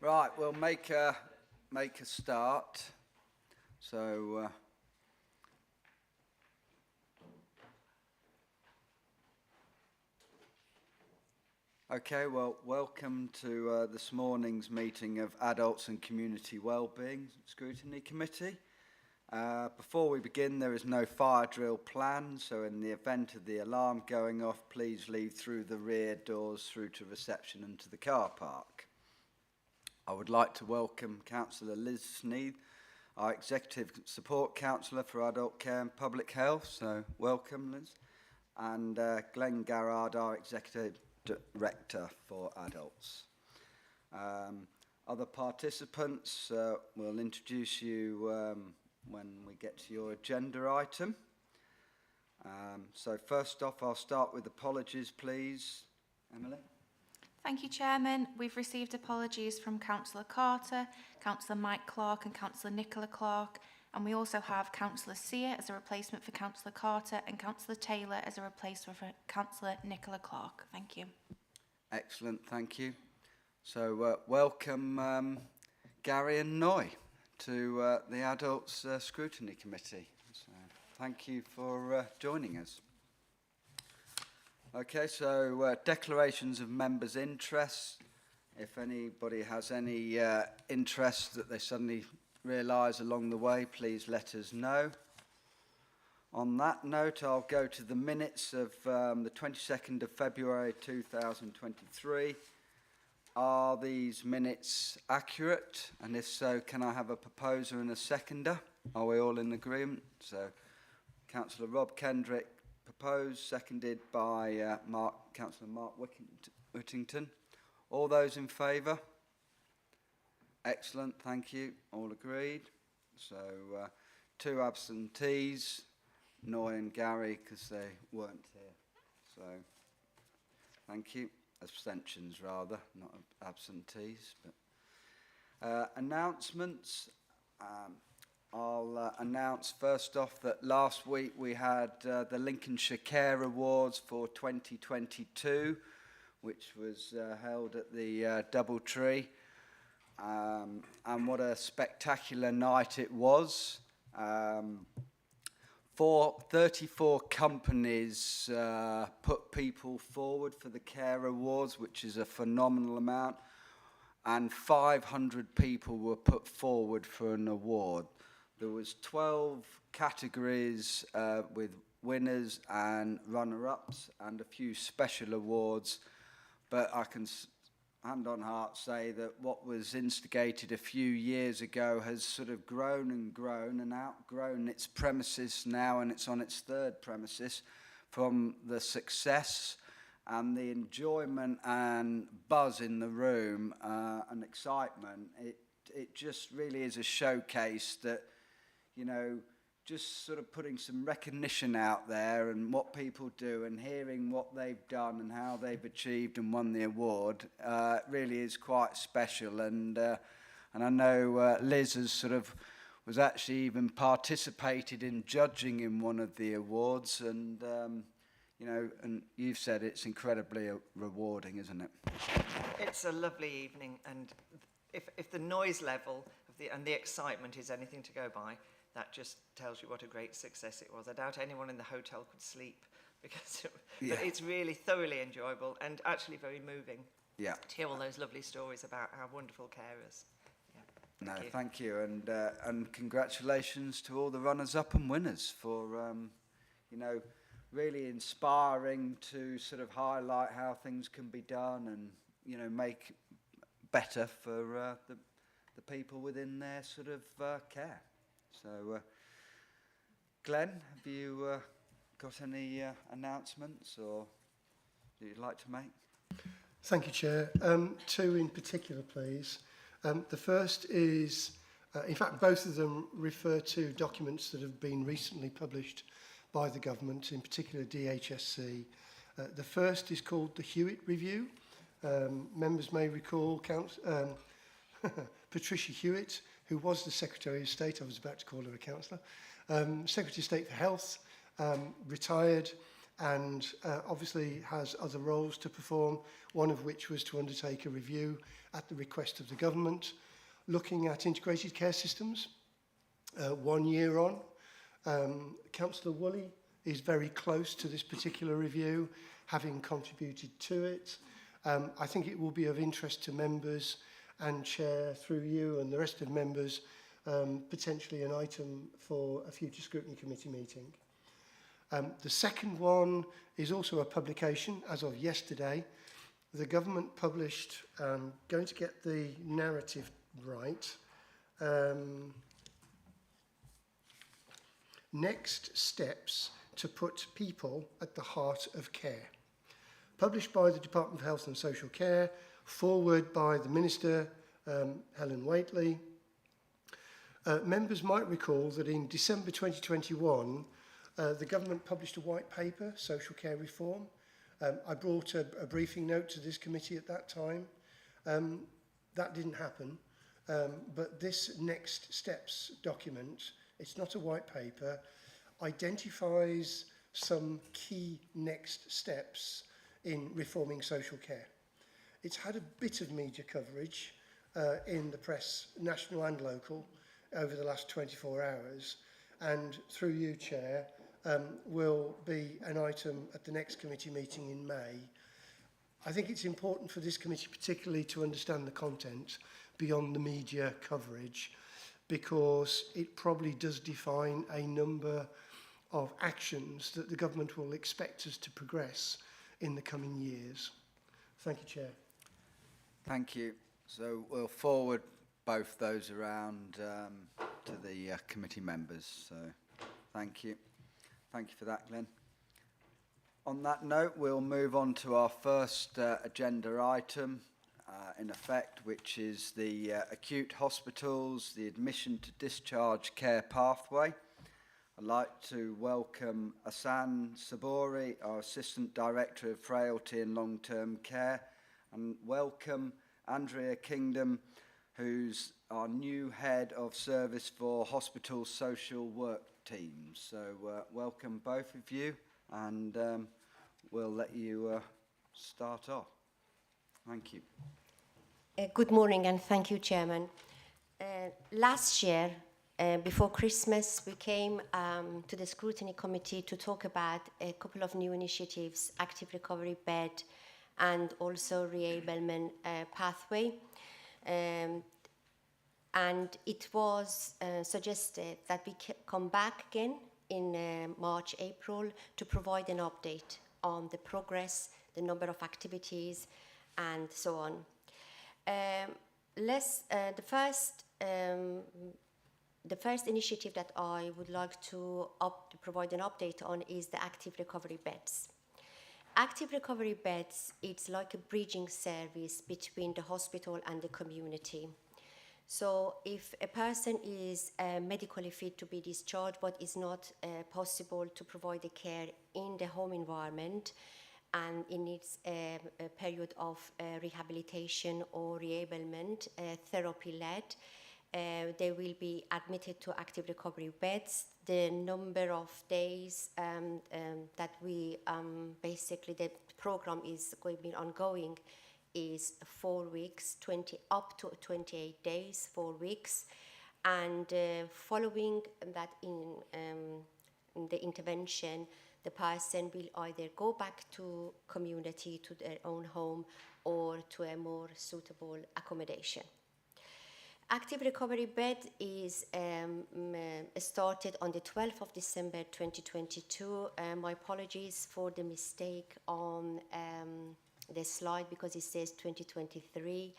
Right, we'll make a start. So, okay, well, welcome to this morning's meeting of Adults and Community Wellbeing Scrutiny Committee. Before we begin, there is no fire drill planned, so in the event of the alarm going off, please leave through the rear doors through to reception and to the car park. I would like to welcome Councillor Liz Sneed, our Executive Support Councillor for Adult Care and Public Health, so welcome Liz, and Glenn Garrard, our Executive Director for Adults. Other participants, we'll introduce you when we get to your agenda item. So first off, I'll start with apologies, please. Emily? Thank you, Chairman. We've received apologies from Councillor Carter, Councillor Mike Clark and Councillor Nicola Clark, and we also have Councillor Sear as a replacement for Councillor Carter and Councillor Taylor as a replacement for Councillor Nicola Clark. Thank you. Excellent, thank you. So welcome Gary and Noy to the Adults Scrutiny Committee. So thank you for joining us. Okay, so declarations of members' interests. If anybody has any interest that they suddenly realise along the way, please let us know. On that note, I'll go to the minutes of the 22nd of February 2023. Are these minutes accurate? And if so, can I have a proposer and a seconder? Are we all in agreement? So, Councillor Rob Kendrick proposed, seconded by Councillor Mark Whittington. All those in favour? Excellent, thank you. All agreed. So, 2 absentees, Noy and Gary, because they weren't here. So, thank you. Abstentions rather, not absentees. But announcements. I'll announce first off that last week we had the Lincolnshire Care Awards for 2022, which was held at the Doubletree. And what a spectacular night it was. 34 companies put people forward for the Care Awards, which is a phenomenal amount, and 500 people were put forward for an award. There was 12 categories with winners and runner-ups and a few special awards, but I can hand on heart say that what was instigated a few years ago has sort of grown and grown and outgrown its premises now, and it's on its 3rd premises. From the success and the enjoyment and buzz in the room and excitement, it just really is a showcase that, you know, just sort of putting some recognition out there and what people do and hearing what they've done and how they've achieved and won the award really is quite special. And I know Liz has sort of was actually even participated in judging in one of the awards, and you know, and you've said it's incredibly rewarding, isn't it? It's a lovely evening, and if the noise level of the excitement is anything to go by, that just tells you what a great success it was. I doubt anyone in the hotel could sleep because but it's really thoroughly enjoyable and actually very moving to hear all those lovely stories about how wonderful care is. Yeah, thank you. And congratulations to all the runners-up and winners for, you know, really inspiring to sort of highlight how things can be done and, you know, make better for the people within their sort of care. So, Glenn, have you got any announcements or that you'd like to make? Thank you, Chair. 2 in particular, please. The first is, in fact, both of them refer to documents that have been recently published by the government, in particular DHSC. The first is called the Hewitt Review. Members may recall Patricia Hewitt, who was the Secretary of State. I was about to call her a councillor. Secretary of State for Health, retired, and obviously has other roles to perform, one of which was to undertake a review at the request of the government, looking at integrated care systems. 1 year on, Councillor Woolley is very close to this particular review, having contributed to it. I think it will be of interest to members and Chair, through you and the rest of members, potentially an item for a future scrutiny committee meeting. The second one is also a publication as of yesterday. The government published, going to get the narrative right, Next Steps to Put People at the Heart of Care. Published by the Department of Health and Social Care, forward by the Minister, Helen Whately. Members might recall that in December 2021, the government published a white paper, Social Care Reform. I brought a briefing note to this committee at that time. That didn't happen, but this Next Steps document, it's not a white paper, identifies some key next steps in reforming social care. It's had a bit of media coverage in the press, national and local, over the last 24 hours, and through you, Chair, will be an item at the next committee meeting in May. I think it's important for this committee particularly to understand the content beyond the media coverage, because it probably does define a number of actions that the government will expect us to progress in the coming years. Thank you, Chair. Thank you. So we'll forward both those around to the committee members. So thank you. Thank you for that, Glenn. On that note, we'll move on to our first agenda item, in effect, which is the acute hospitals, the admission to discharge care pathway. I'd like to welcome Asan Sabori, our Assistant Director of Frailty and Long-Term Care, and welcome Andrea Kingdom, who's our new Head of Service for Hospital Social Work Teams. So welcome both of you, and we'll let you start off. Thank you. Good morning, and thank you, Chairman. Last year, before Christmas, we came to the Scrutiny Committee to talk about a couple of new initiatives, active recovery bed and also reablement pathway. And it was suggested that we come back again in March, April to provide an update on the progress, the number of activities, and so on. The first initiative that I would like to provide an update on is the active recovery beds. Active recovery beds, it's like a bridging service between the hospital and the community. So if a person is medically fit to be discharged, but is not possible to provide the care in the home environment, and it needs a period of rehabilitation or reablement, therapy-led, they will be admitted to active recovery beds. The number of days that we basically the program is going to be ongoing is 4 weeks, up to 28 days, 4 weeks, and following that in the intervention, the person will either go back to community, to their own home, or to a more suitable accommodation. Active recovery bed is started on the 12th of December 2022. My apologies for the mistake on the slide because it says 2023.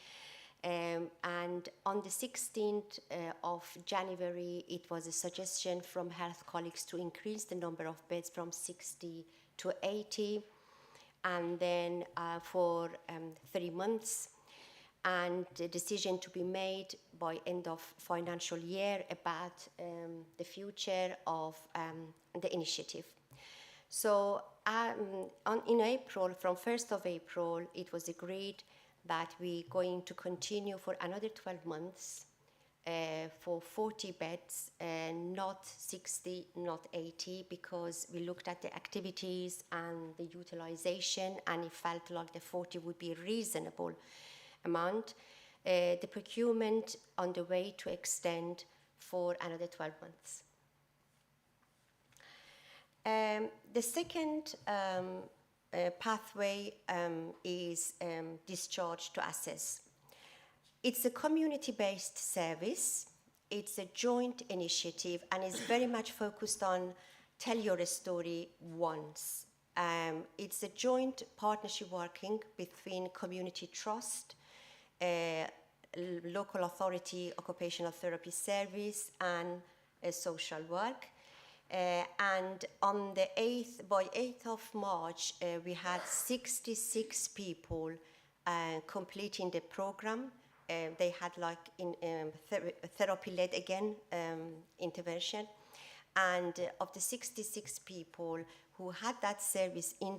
And on the 16th of January, it was a suggestion from health colleagues to increase the number of beds from 60 to 80, and then for 3 months, and the decision to be made by end of financial year about the future of the initiative. So in April, from 1st of April, it was agreed that we're going to continue for another 12 months for 40 beds, not 60, not 80, because we looked at the activities and the utilization, and it felt like the 40 would be a reasonable amount. The procurement on the way to extend for another 12 months. The second pathway is discharge to assess. It's a community-based service. It's a joint initiative and is very much focused on tell your story once. It's a joint partnership working between Community Trust, local authority, occupational therapy service, and social work. And on the 8th, by 8th of March, we had 66 people completing the program. They had like therapy-led again intervention. And of the 66 people who had that service in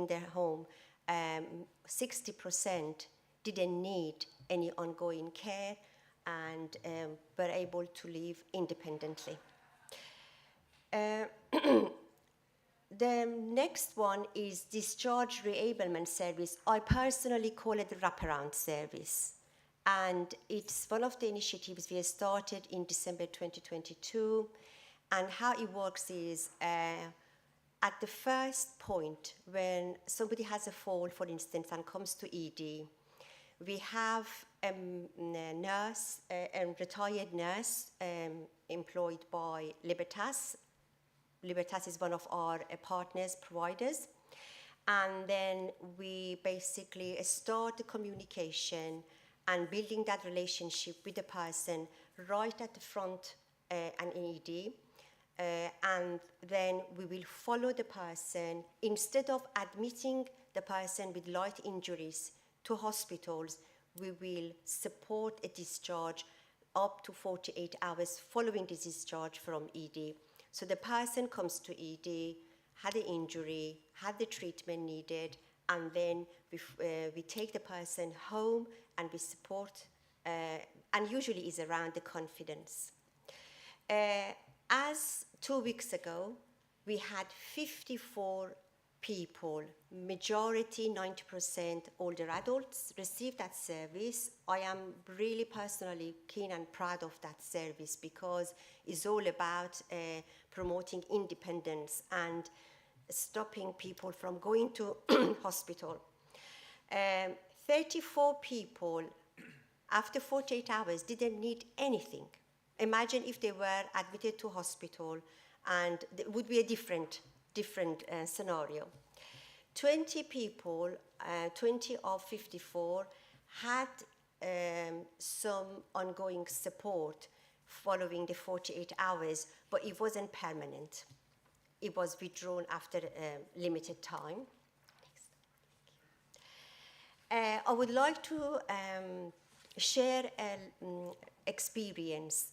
their home, 60% didn't need any ongoing care and were able to live independently. The next one is discharge reablement service. I personally call it the wraparound service. And it's one of the initiatives we started in December 2022. And how it works is at the first point when somebody has a fall, for instance, and comes to ED, we have a nurse, a retired nurse employed by Libertas. Libertas is one of our partners, providers. And then we basically start the communication and building that relationship with the person right at the front and in ED. And then we will follow the person. Instead of admitting the person with light injuries to hospitals, we will support a discharge up to 48 hours following the discharge from ED. So the person comes to ED, had an injury, had the treatment needed, and then we take the person home and we support, and usually is around the confidence. As 2 weeks ago, we had 54 people, majority 90% older adults, receive that service. I am really personally keen and proud of that service because it's all about promoting independence and stopping people from going to hospital. 34 people after 48 hours didn't need anything. Imagine if they were admitted to hospital, and it would be a different scenario. 20 people, 20 of 54, had some ongoing support following the 48 hours, but it wasn't permanent. It was withdrawn after a limited time. I would like to share an experience.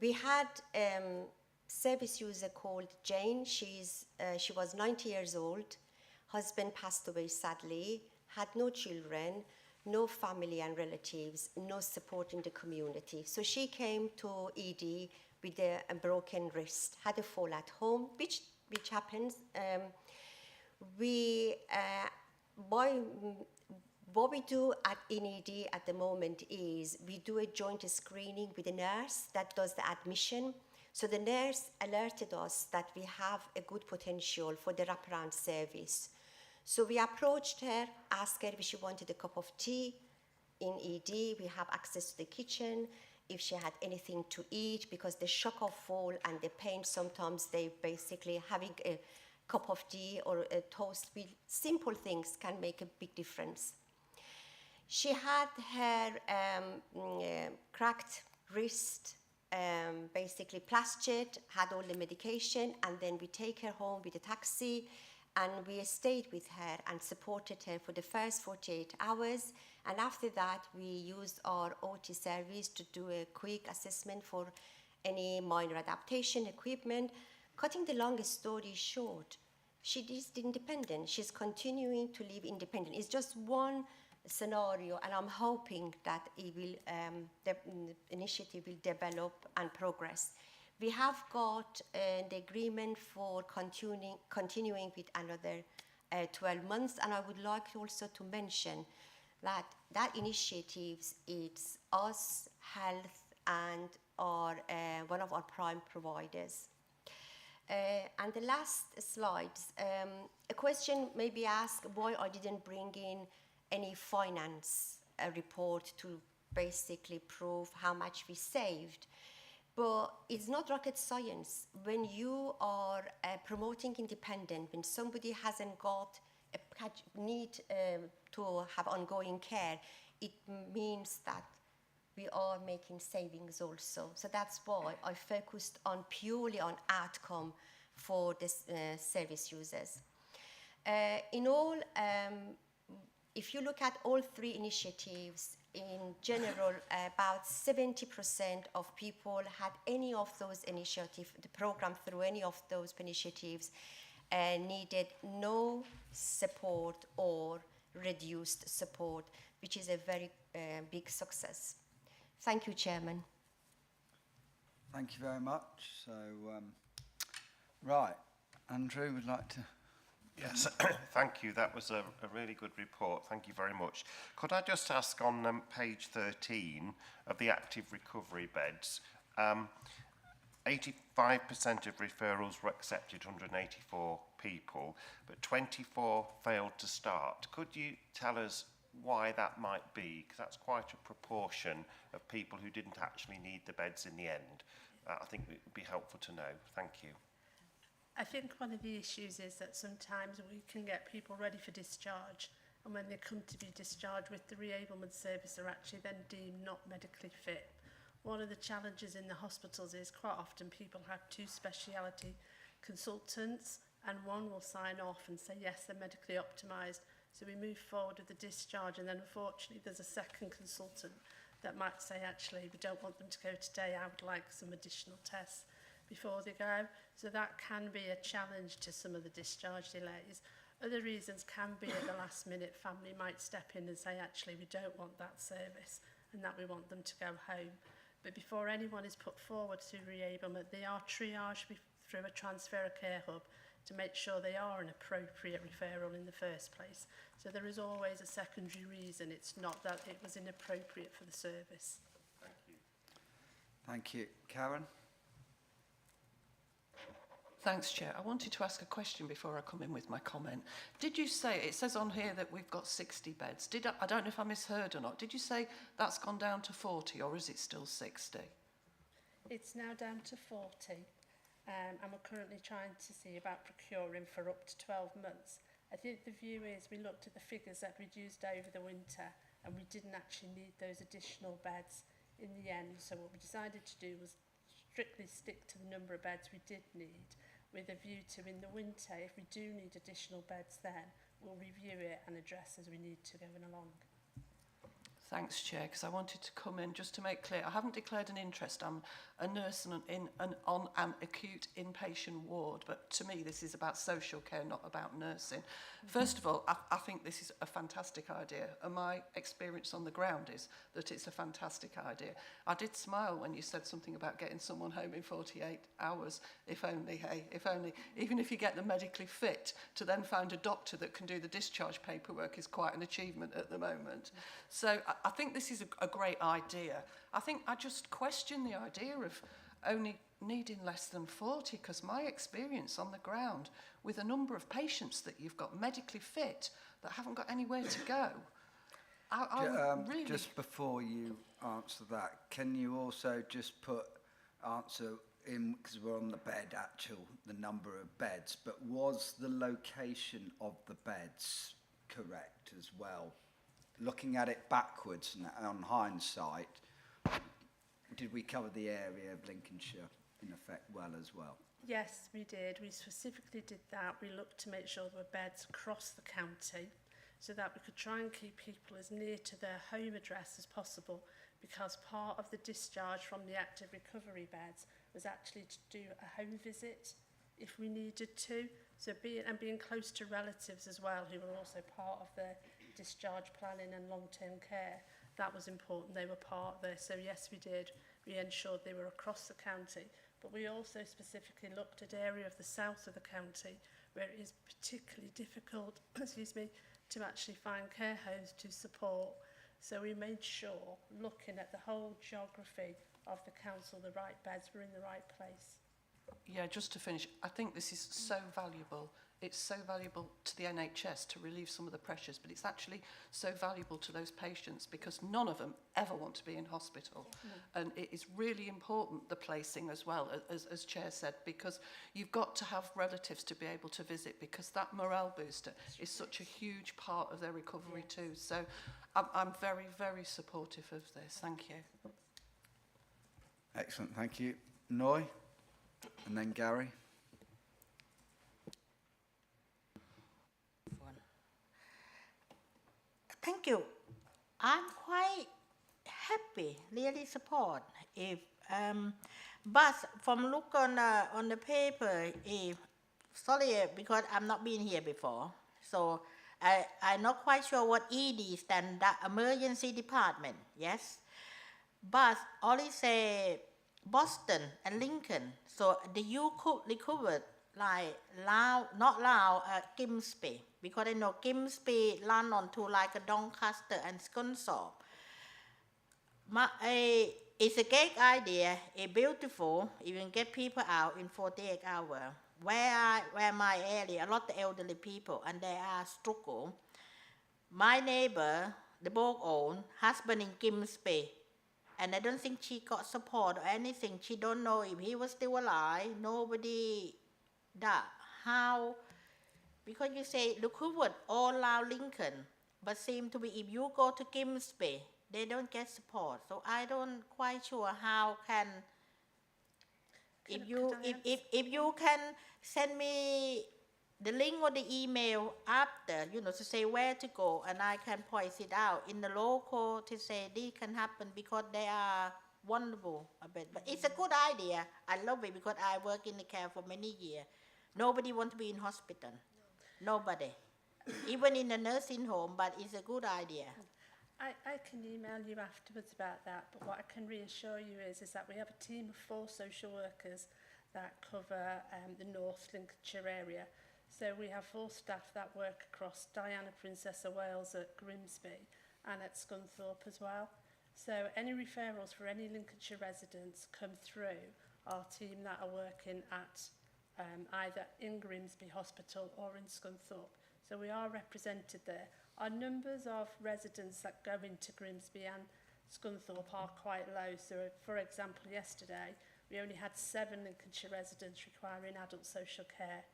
We had service user called Jane. She was 90 years old. Husband passed away sadly, had no children, no family and relatives, no support in the community. So she came to ED with a broken wrist, had a fall at home, which happens. What we do in ED at the moment is we do a joint screening with a nurse that does the admission. So the nurse alerted us that we have a good potential for the wraparound service. So we approached her, asked her if she wanted a cup of tea. In ED, we have access to the kitchen, if she had anything to eat, because the shock of fall and the pain, sometimes they basically having a cup of tea or a toast with simple things can make a big difference. She had her cracked wrist, basically plastered, had all the medication, and then we take her home with a taxi, and we stayed with her and supported her for the first 48 hours. And after that, we used our OT service to do a quick assessment for any minor adaptation equipment. Cutting the longest story short, she is independent. She's continuing to live independent. It's just one scenario, and I'm hoping that it will, the initiative will develop and progress. We have got the agreement for continuing with another 12 months, and I would like also to mention that that initiative is us, health, and our one of our prime providers. And the last slides, a question may be asked why I didn't bring in any finance report to basically prove how much we saved. But it's not rocket science. When you are promoting independent, when somebody hasn't got a need to have ongoing care, it means that we are making savings also. So that's why I focused on purely on outcome for the service users. In all, if you look at all three initiatives, in general, about 70% of people had any of those initiatives, the program through any of those initiatives, needed no support or reduced support, which is a very big success. Thank you, Chairman. Thank you very much. So, right, Andrew would like to... Yes, thank you. That was a really good report. Thank you very much. Could I just ask on page 13 of the active recovery beds, 85% of referrals were accepted, 184 people, but 24 failed to start. Could you tell us why that might be? Because that's quite a proportion of people who didn't actually need the beds in the end. I think it would be helpful to know. Thank you. I think one of the issues is that sometimes we can get people ready for discharge, and when they come to be discharged with the reablement service, they're actually then deemed not medically fit. One of the challenges in the hospitals is quite often people have two speciality consultants, and one will sign off and say yes, they're medically optimised, so we move forward with the discharge, and then unfortunately there's a second consultant that might say actually we don't want them to go today, I would like some additional tests before they go. So that can be a challenge to some of the discharge delays. Other reasons can be at the last minute, family might step in and say actually we don't want that service and that we want them to go home. But before anyone is put forward through reablement, they are triaged through a transfer of care hub to make sure they are an appropriate referral in the first place. So there is always a secondary reason, it's not that it was inappropriate for the service. Thank you. Thank you. Karen? Thanks, Chair. I wanted to ask a question before I come in with my comment. Did you say, it says on here that we've got 60 beds. I don't know if I misheard or not. Did you say that's gone down to 40 or is it still 60? It's now down to 40 and we're currently trying to see about procuring for up to 12 months. I think the view is we looked at the figures that we'd used over the winter and we didn't actually need those additional beds in the end. So what we decided to do was strictly stick to the number of beds we did need, with a view to in the winter, if we do need additional beds then, we'll review it and address as we need to going along. Thanks, Chair, because I wanted to come in just to make clear, I haven't declared an interest. I'm a nurse on an acute inpatient ward, but to me this is about social care, not about nursing. First of all, I think this is a fantastic idea, and my experience on the ground is that it's a fantastic idea. I did smile when you said something about getting someone home in 48 hours, if only, hey, if only. Even if you get them medically fit, to then find a doctor that can do the discharge paperwork is quite an achievement at the moment. So I think this is a great idea. I think I just question the idea of only needing less than 40, because my experience on the ground with a number of patients that you've got medically fit that haven't got anywhere to go. Really... Just before you answer that, can you also just answer in, because we're on the bed, the number of beds, but was the location of the beds correct as well? Looking at it backwards and on hindsight, did we cover the area of Lincolnshire in effect well as well? Yes, we did. We specifically did that. We looked to make sure there were beds across the county so that we could try and keep people as near to their home address as possible, because part of the discharge from the active recovery beds was actually to do a home visit if we needed to. So being close to relatives as well, who were also part of the discharge planning and long-term care, that was important. They were part there. So yes, we did. We ensured they were across the county, but we also specifically looked at area of the south of the county where it is particularly difficult, excuse me, to actually find care homes to support. So we made sure, looking at the whole geography of the council, the right beds were in the right place. Yeah, just to finish, I think this is so valuable. It's so valuable to the NHS to relieve some of the pressures, but it's actually so valuable to those patients because none of them ever want to be in hospital. And it is really important, the placing as well, as Chair said, because you've got to have relatives to be able to visit because that morale booster is such a huge part of their recovery too. So I'm very, very supportive of this. Thank you. Excellent, thank you. Noy, and then Gary. Thank you. I'm quite happy, really support. If but from look on the paper, if sorry because I'm not been here before, so I'm not quite sure what ED stand, that emergency department. Yes, but only say Boston and Lincoln. So the you could recovered like not Grimsby, because I know Grimsby run on to like a Doncaster and Scunthorpe. It's a great idea, it's beautiful, you can get people out in 48 hours. Where my area, a lot of elderly people, and they are struggle. My neighbor, the both own, husband in Grimsby, and I don't think she got support or anything. She don't know if he was still alive. Nobody that how, because you say look who all around Lincoln, but seem to be if you go to Grimsby, they don't get support. So I don't quite sure how can if you can send me the link or the email after, to say where to go, and I can point it out in the local to say this can happen because they are wonderful a bit. But it's a good idea. I love it because I work in the care for many years. Nobody wants to be in hospital. Nobody. Even in a nursing home, but it's a good idea. I can email you afterwards about that, but what I can reassure you is that we have a team of 4 social workers that cover the North Lincolnshire area. So we have 4 staff that work across Diana, Princess of Wales at Grimsby and at Scunthorpe as well. So any referrals for any Lincolnshire residents come through our team that are working at either in Grimsby Hospital or in Scunthorpe. So we are represented there. Our numbers of residents that go into Grimsby and Scunthorpe are quite low. So for example, yesterday we only had 7 Lincolnshire residents requiring adult social care.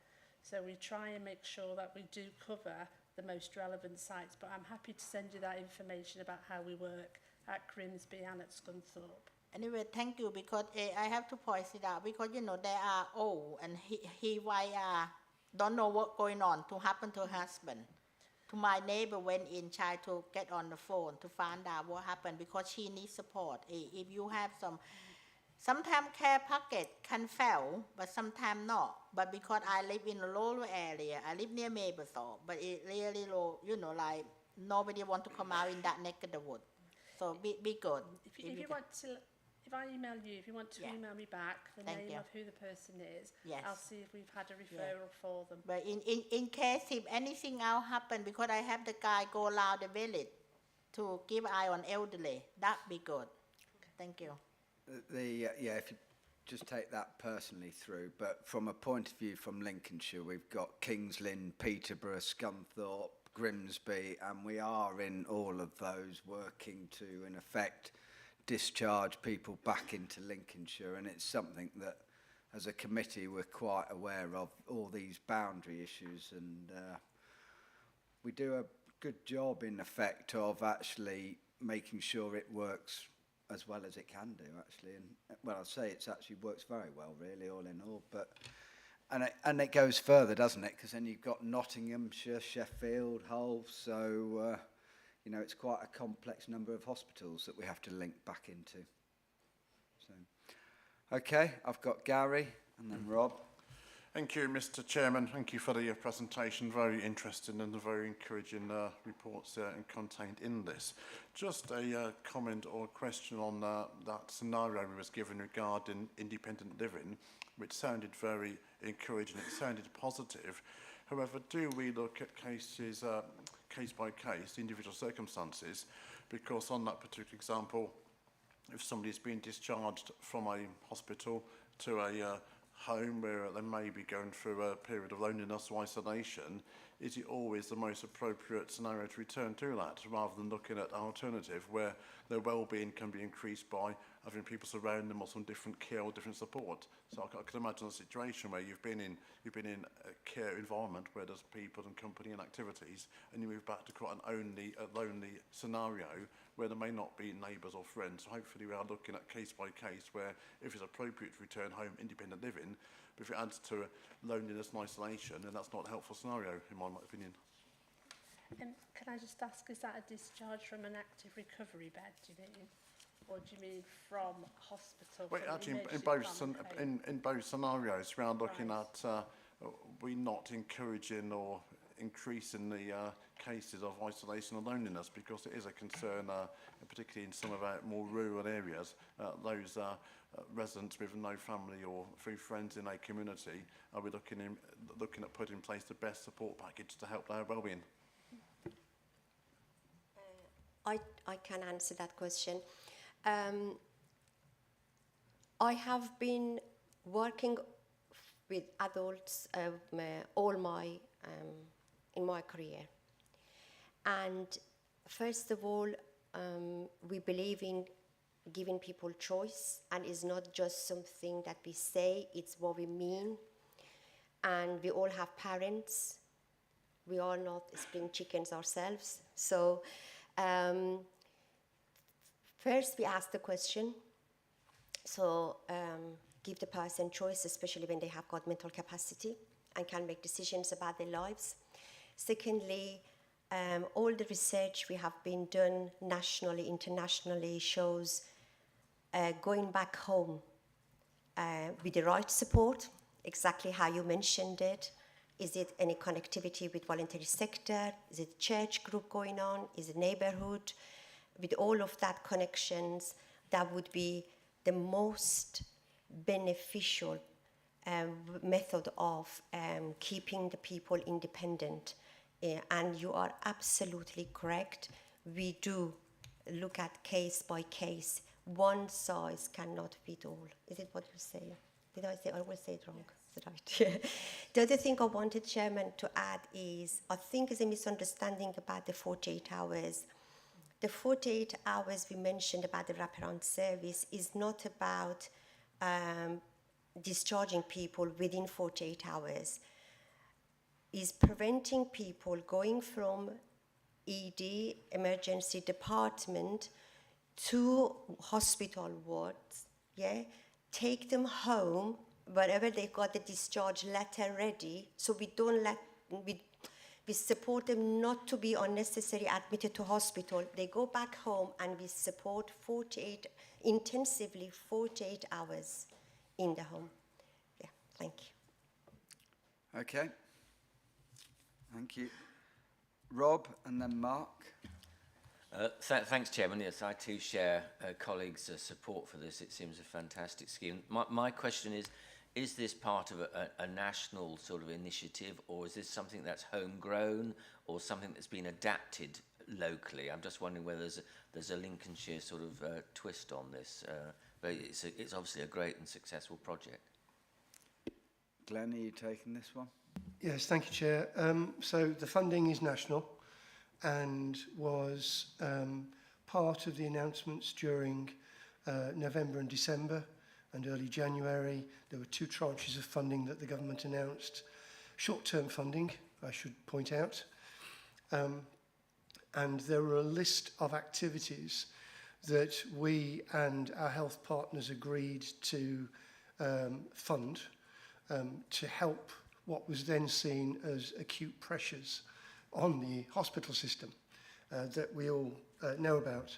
So we try and make sure that we do cover the most relevant sites, but I'm happy to send you that information about how we work at Grimsby and at Scunthorpe. Anyway, thank you, because I have to point it out, because, they are old, and he don't know what's going on to happen to her husband. To my neighbor went in, tried to get on the phone to find out what happened, because she needs support. If you have sometimes care packet can fail, but sometimes not. But because I live in a rural area, I live near Mablethorpe, but it really low, like nobody want to come out in that neck of the wood. So be good. If I email you, if you want to email me back the name of who the person is, I'll see if we've had a referral for them. But in case if anything else happen, because I have the guy go around the village to keep eye on elderly, that'd be good. Okay. Thank you. If you just take that personally through, but from a point of view from Lincolnshire, we've got Kings Lynn, Peterborough, Scunthorpe, Grimsby, and we are in all of those working to, in effect, discharge people back into Lincolnshire, and it's something that, as a committee, we're quite aware of, all these boundary issues, and we do a good job, in effect, of actually making sure it works as well as it can do, actually. And well, I'll say it actually works very well, really, all in all. But and it goes further, doesn't it? Because then you've got Nottinghamshire, Sheffield, Hull. So it's quite a complex number of hospitals that we have to link back into. So, okay, I've got Gary and then Rob. Thank you, Mr. Chairman. Thank you for the presentation. Very interesting and very encouraging reports contained in this. Just a comment or a question on that scenario we was given regarding independent living, which sounded very encouraging. It sounded positive. However, do we look at cases, case by case, individual circumstances? Because on that particular example, if somebody's been discharged from a hospital to a home where they may be going through a period of loneliness or isolation, is it always the most appropriate scenario to return to that, rather than looking at an alternative where their well-being can be increased by having people surround them or some different care or different support? So I can imagine a situation where you've been in a care environment where there's people and company and activities, and you move back to quite a lonely scenario where there may not be neighbours or friends. So hopefully we are looking at case by case where, if it's appropriate to return home, independent living, but if it adds to loneliness and isolation, then that's not a helpful scenario, in my opinion. Can I just ask, is that a discharge from an active recovery bed, do you mean? Or do you mean from hospital? Well, from actually, emergency in both scenarios, we are looking at we're not encouraging or increasing the cases of isolation and loneliness, because it is a concern, particularly in some of our more rural areas. Those residents with no family or few friends in a community, are we looking at putting in place the best support package to help their well-being? I can answer that question. I have been working with adults in my career, and first of all, we believe in giving people choice, and it's not just something that we say, it's what we mean. And we all have parents. We are not spring chickens ourselves. So first we ask the question, so give the person choice, especially when they have got mental capacity and can make decisions about their lives. Secondly, all the research we have been done nationally, internationally, shows going back home with the right support, exactly how you mentioned it. Is it any connectivity with voluntary sector? Is it church group going on? Is it neighborhood? With all of that connections, that would be the most beneficial method of keeping the people independent. And you are absolutely correct. We do look at case by case. One size cannot fit all. Is it what you say? Did I say? I always say it wrong. Is it right? The other thing I wanted, Chairman, to add is, I think there's a misunderstanding about the 48 hours. The 48 hours we mentioned about the wraparound service is not about discharging people within 48 hours. Is preventing people going from ED, emergency department, to hospital wards, yeah? Take them home wherever they got the discharge letter ready, so we don't we support them not to be unnecessarily admitted to hospital. They go back home and we support intensively 48 hours in the home. Yeah, thank you. Okay. Thank you. Rob and then Mark. Thanks, Chairman. Yes, I too share colleagues' support for this. It seems a fantastic scheme. My question is this part of a national sort of initiative, or is this something that's homegrown or something that's been adapted locally? I'm just wondering whether there's a Lincolnshire sort of twist on this. But it's obviously a great and successful project. Glenn, are you taking this one? Yes, thank you, Chair. So the funding is national and was part of the announcements during November and December and early January. There were 2 tranches of funding that the government announced. Short-term funding, I should point out. And there were a list of activities that we and our health partners agreed to fund to help what was then seen as acute pressures on the hospital system that we all know about.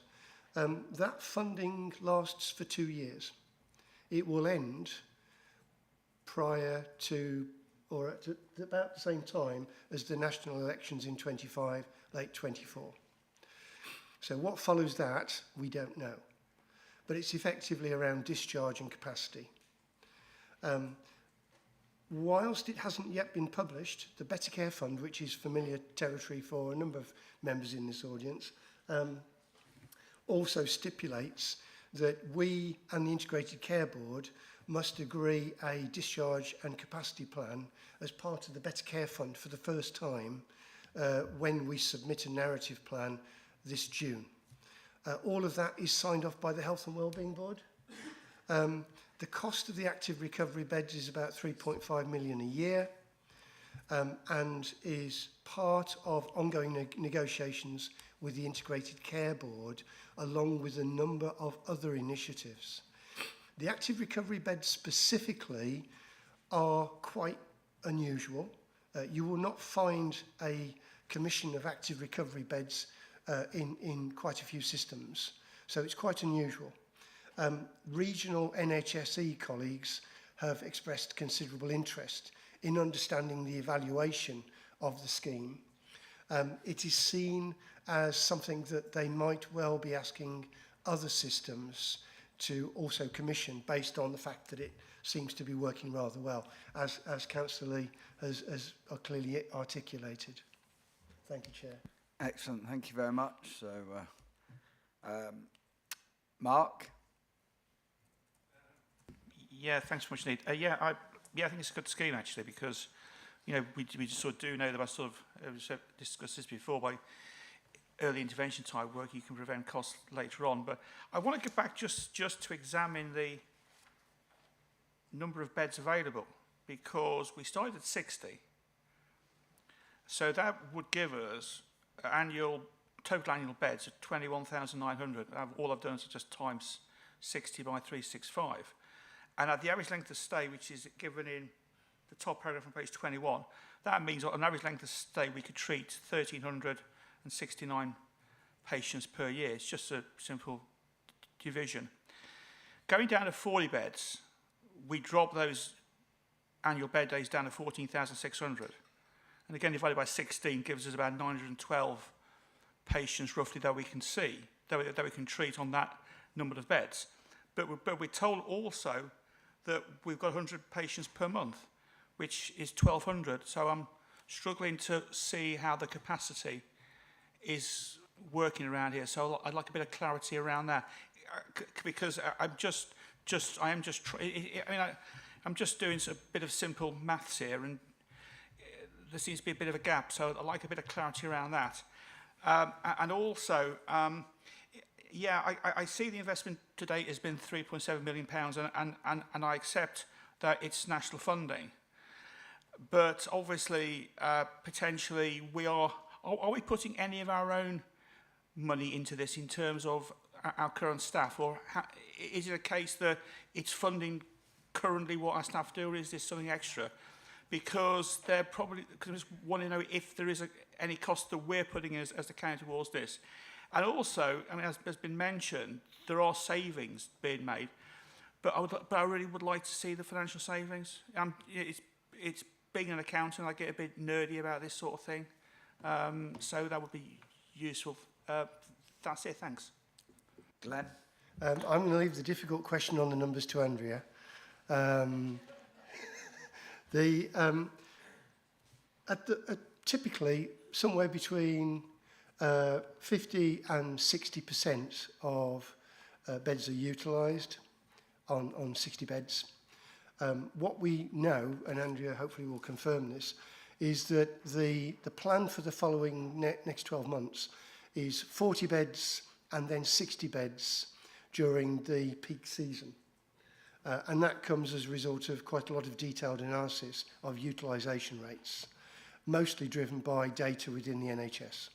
That funding lasts for 2 years. It will end prior to or at about the same time as the national elections in 25, late 24. So what follows that, we don't know. But it's effectively around discharge and capacity. Whilst it hasn't yet been published, the Better Care Fund, which is familiar territory for a number of members in this audience, also stipulates that we and the Integrated Care Board must agree a discharge and capacity plan as part of the Better Care Fund for the first time when we submit a narrative plan this June. All of that is signed off by the Health and Wellbeing Board. The cost of the active recovery beds is about 3.5 million a year and is part of ongoing negotiations with the Integrated Care Board, along with a number of other initiatives. The active recovery beds specifically are quite unusual. You will not find a commission of active recovery beds in quite a few systems, so it's quite unusual. Regional NHSE colleagues have expressed considerable interest in understanding the evaluation of the scheme. It is seen as something that they might well be asking other systems to also commission based on the fact that it seems to be working rather well, as Councillor Lee has clearly articulated. Thank you, Chair. Excellent, thank you very much. So, Mark? Yeah, thanks very much, Nate. I think it's a good scheme actually, because we sort of do know that I sort of discussed this before, by early intervention type work you can prevent costs later on. But I want to get back just to examine the number of beds available, because we started at 60, so that would give us total annual beds at 21,900. All I've done is just times 60 by 365. And at the average length of stay, which is given in the top paragraph on page 21, that means on average length of stay we could treat 1,369 patients per year. It's just a simple division. Going down to 40 beds, we drop those annual bed days down to 14,600. And again, divided by 16 gives us about 912 patients roughly that we can see, that we can treat on that number of beds. But we're told also that we've got 100 patients per month, which is 1,200. So I'm struggling to see how the capacity is working around here. So I'd like a bit of clarity around that, because I'm just doing a bit of simple maths here, and there seems to be a bit of a gap. So I'd like a bit of clarity around that. And also, I see the investment to date has been £3.7 million, and I accept that it's national funding. But obviously, potentially, are we putting any of our own money into this in terms of our current staff, or is it a case that it's funding currently what our staff do, or is this something extra? Because they're probably want to know if there is any cost that we're putting as the county towards this. And also, I mean, as has been mentioned, there are savings being made, but I really would like to see the financial savings. It's being an accountant, I get a bit nerdy about this sort of thing, so that would be useful. That's it. Thanks. Glenn? I'm going to leave the difficult question on the numbers to Andrea. Typically, somewhere between 50 and 60% of beds are utilised on 60 beds. What we know, and Andrea hopefully will confirm this, is that the plan for the following next 12 months is 40 beds and then 60 beds during the peak season. And that comes as a result of quite a lot of detailed analysis of utilisation rates, mostly driven by data within the NHS.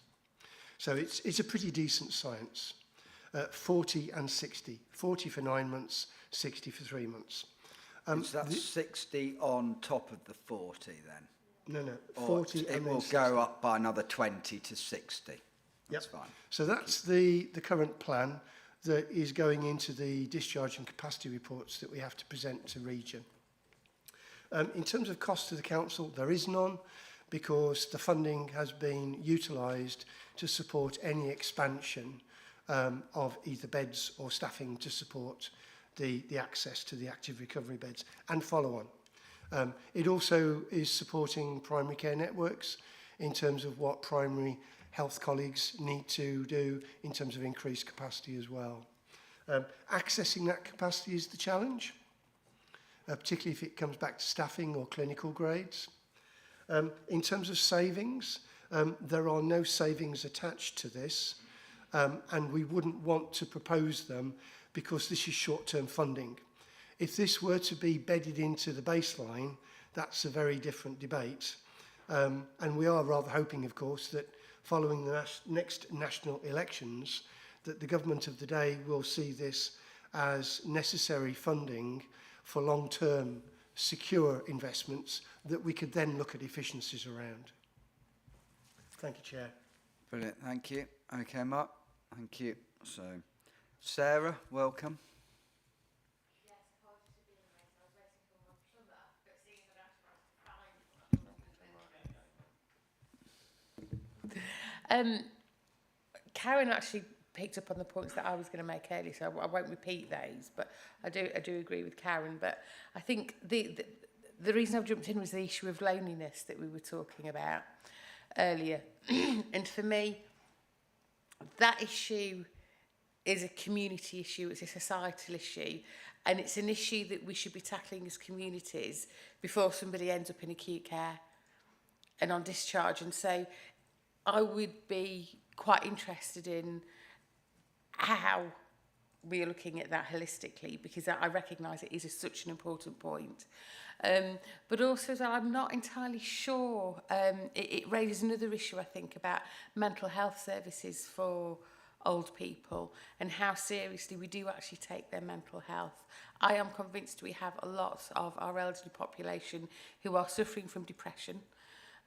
So it's a pretty decent science. 40 and 60. 40 for 9 months, 60 for 3 months. Is that 60 on top of the 40 then? No, Or 40 it and then will 60. go up by another 20 to 60. That's Yep. fine. So that's the current plan that is going into the discharge and capacity reports that we have to present to region. In terms of cost to the council, there is none, because the funding has been utilised to support any expansion of either beds or staffing to support the access to the active recovery beds and follow on. It also is supporting primary care networks in terms of what primary health colleagues need to do in terms of increased capacity as well. Accessing that capacity is the challenge, particularly if it comes back to staffing or clinical grades. In terms of savings, there are no savings attached to this, and we wouldn't want to propose them because this is short-term funding. If this were to be bedded into the baseline, that's a very different debate. And we are rather hoping, of course, that following the next national elections, that the government of the day will see this as necessary funding for long-term secure investments that we could then look at efficiencies around. Thank you, Chair. Brilliant, thank you. Okay, Mark, thank you. So, Sarah, welcome. Karen actually picked up on the points that I was going to make earlier, so I won't repeat those, but I do agree with Karen. But I think the reason I've jumped in was the issue of loneliness that we were talking about earlier. And for me, that issue is a community issue, it's a societal issue, and it's an issue that we should be tackling as communities before somebody ends up in acute care and on discharge. And so I would be quite interested in how we are looking at that holistically, because I recognise it is such an important point. But also that I'm not entirely sure, it raises another issue, I think, about mental health services for old people and how seriously we do actually take their mental health. I am convinced we have a lot of our elderly population who are suffering from depression.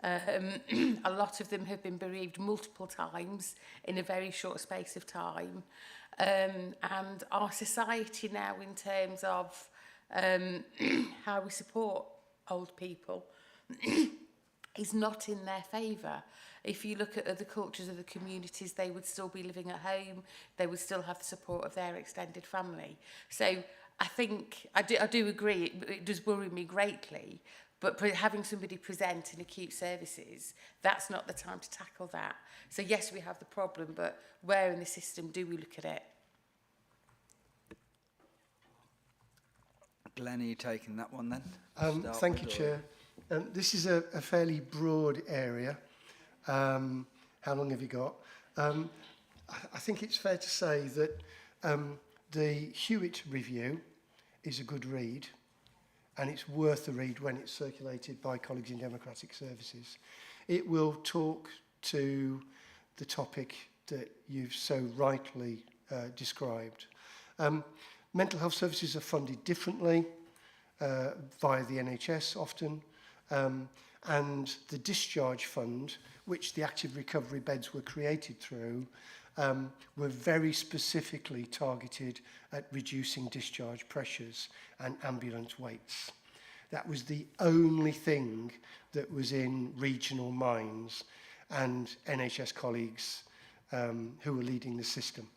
A lot of them have been bereaved multiple times in a very short space of time. And our society now, in terms of how we support old people, is not in their favour. If you look at other cultures of the communities, they would still be living at home, they would still have the support of their extended family. So I think, I do agree, it does worry me greatly, but having somebody present in acute services, that's not the time to tackle that. So yes, we have the problem, but where in the system do we look at it? Glenn, are you taking that one then? Thank you, Chair. This is a fairly broad area. How long have you got? I think it's fair to say that the Hewitt review is a good read, and it's worth a read when it's circulated by colleagues in Democratic Services. It will talk to the topic that you've so rightly described. Mental health services are funded differently via the NHS often, and the discharge fund, which the active recovery beds were created through, were very specifically targeted at reducing discharge pressures and ambulance waits. That was the only thing that was in regional minds and NHS colleagues who were leading the system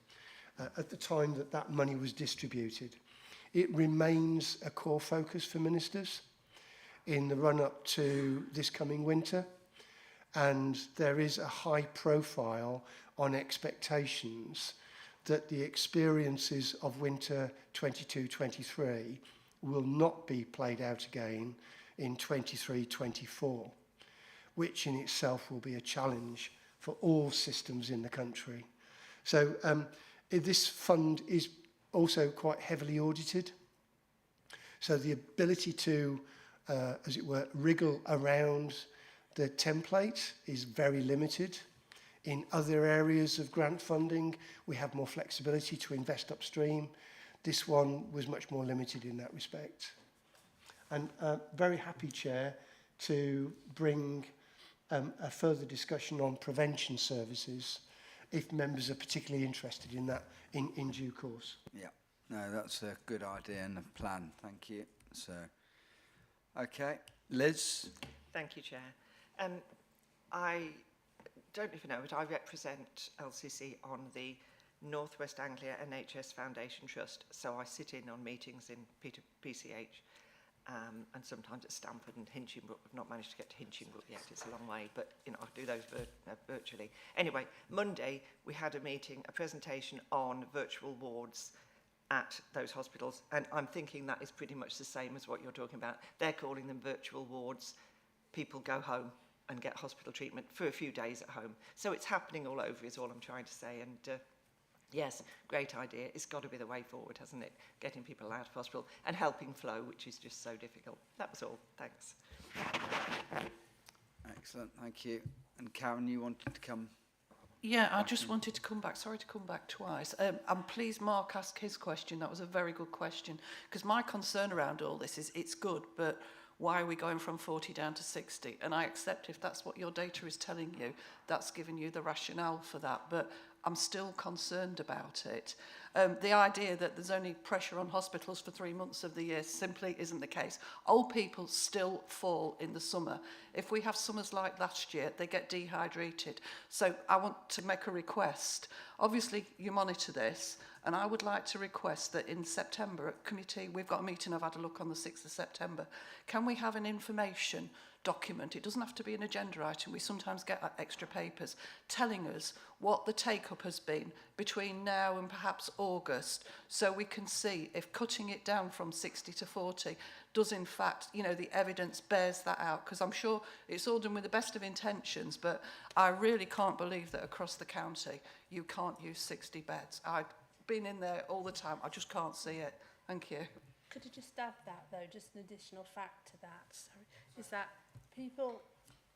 at the time that that money was distributed. It remains a core focus for ministers in the run-up to this coming winter, and there is a high profile on expectations that the experiences of winter 22-23 will not be played out again in 23-24, which in itself will be a challenge for all systems in the country. So this fund is also quite heavily audited. So the ability to, as it were, wriggle around the template is very limited. In other areas of grant funding, we have more flexibility to invest upstream. This one was much more limited in that respect. And very happy, Chair, to bring a further discussion on prevention services if members are particularly interested in that in due course. Yeah, no, that's a good idea and a plan. Thank you. So, Okay. Liz? Thank you, Chair. I don't know if you know, but I represent LCC on the North West Anglia NHS Foundation Trust, so I sit in on meetings in PCH and sometimes at Stamford and Hinchinbrook. I've not managed to get to Hinchinbrook yet, it's a long way, but I'll do those virtually. Anyway, Monday we had a meeting, a presentation on virtual wards at those hospitals, and I'm thinking that is pretty much the same as what you're talking about. They're calling them virtual wards. People go home and get hospital treatment for a few days at home. So it's happening all over is all I'm trying to say. And yes, great idea. It's got to be the way forward, hasn't it? Getting people out of hospital and helping flow, which is just so difficult. That was all. Thanks. Excellent, thank you. And Karen, you wanted to come? Yeah, I just wanted to come back. Sorry to come back twice. And please, Mark, ask his question. That was a very good question. Because my concern around all this is it's good, but why are we going from 40 down to 60? And I accept if that's what your data is telling you, that's giving you the rationale for that. But I'm still concerned about it. The idea that there's only pressure on hospitals for 3 months of the year simply isn't the case. Old people still fall in the summer. If we have summers like last year, they get dehydrated. So I want to make a request. Obviously, you monitor this, and I would like to request that in September at committee, we've got a meeting, I've had a look on the 6th of September. Can we have an information document? It doesn't have to be an agenda item. We sometimes get extra papers telling us what the take-up has been between now and perhaps August, so we can see if cutting it down from 60 to 40 does in fact, you know, the evidence bears that out, because I'm sure it's all done with the best of intentions, but I really can't believe that across the county you can't use 60 beds. I've been in there all the time. I just can't see it. Thank you. Could I just add that, though, just an additional fact to that, sorry, is that people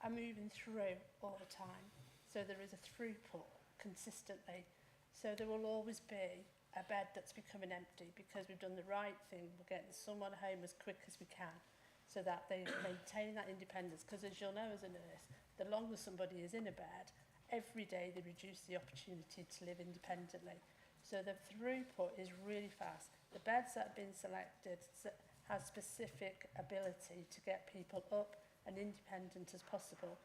are moving through all the time, so there is a throughput consistently. So there will always be a bed that's becoming empty because we've done the right thing. We're getting someone home as quick as we can so that they maintain that independence. Because as you'll know as a nurse, the longer somebody is in a bed, every day they reduce the opportunity to live independently. So the throughput is really fast. The beds that have been selected have specific ability to get people up and independent as possible.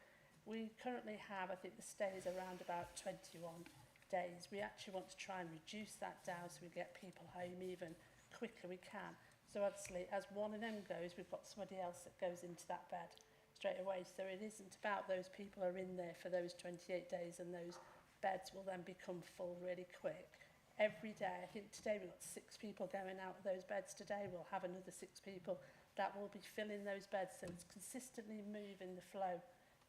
We currently have, I think the stay is around about 21 days. We actually want to try and reduce that down so we get people home even quicker we can. So obviously, as one of them goes, we've got somebody else that goes into that bed straight away. So it isn't about those people are in there for those 28 days and those beds will then become full really quick. Every day, I think today we've got 6 people going out of those beds today. We'll have another 6 people that will be filling those beds. So it's consistently moving the flow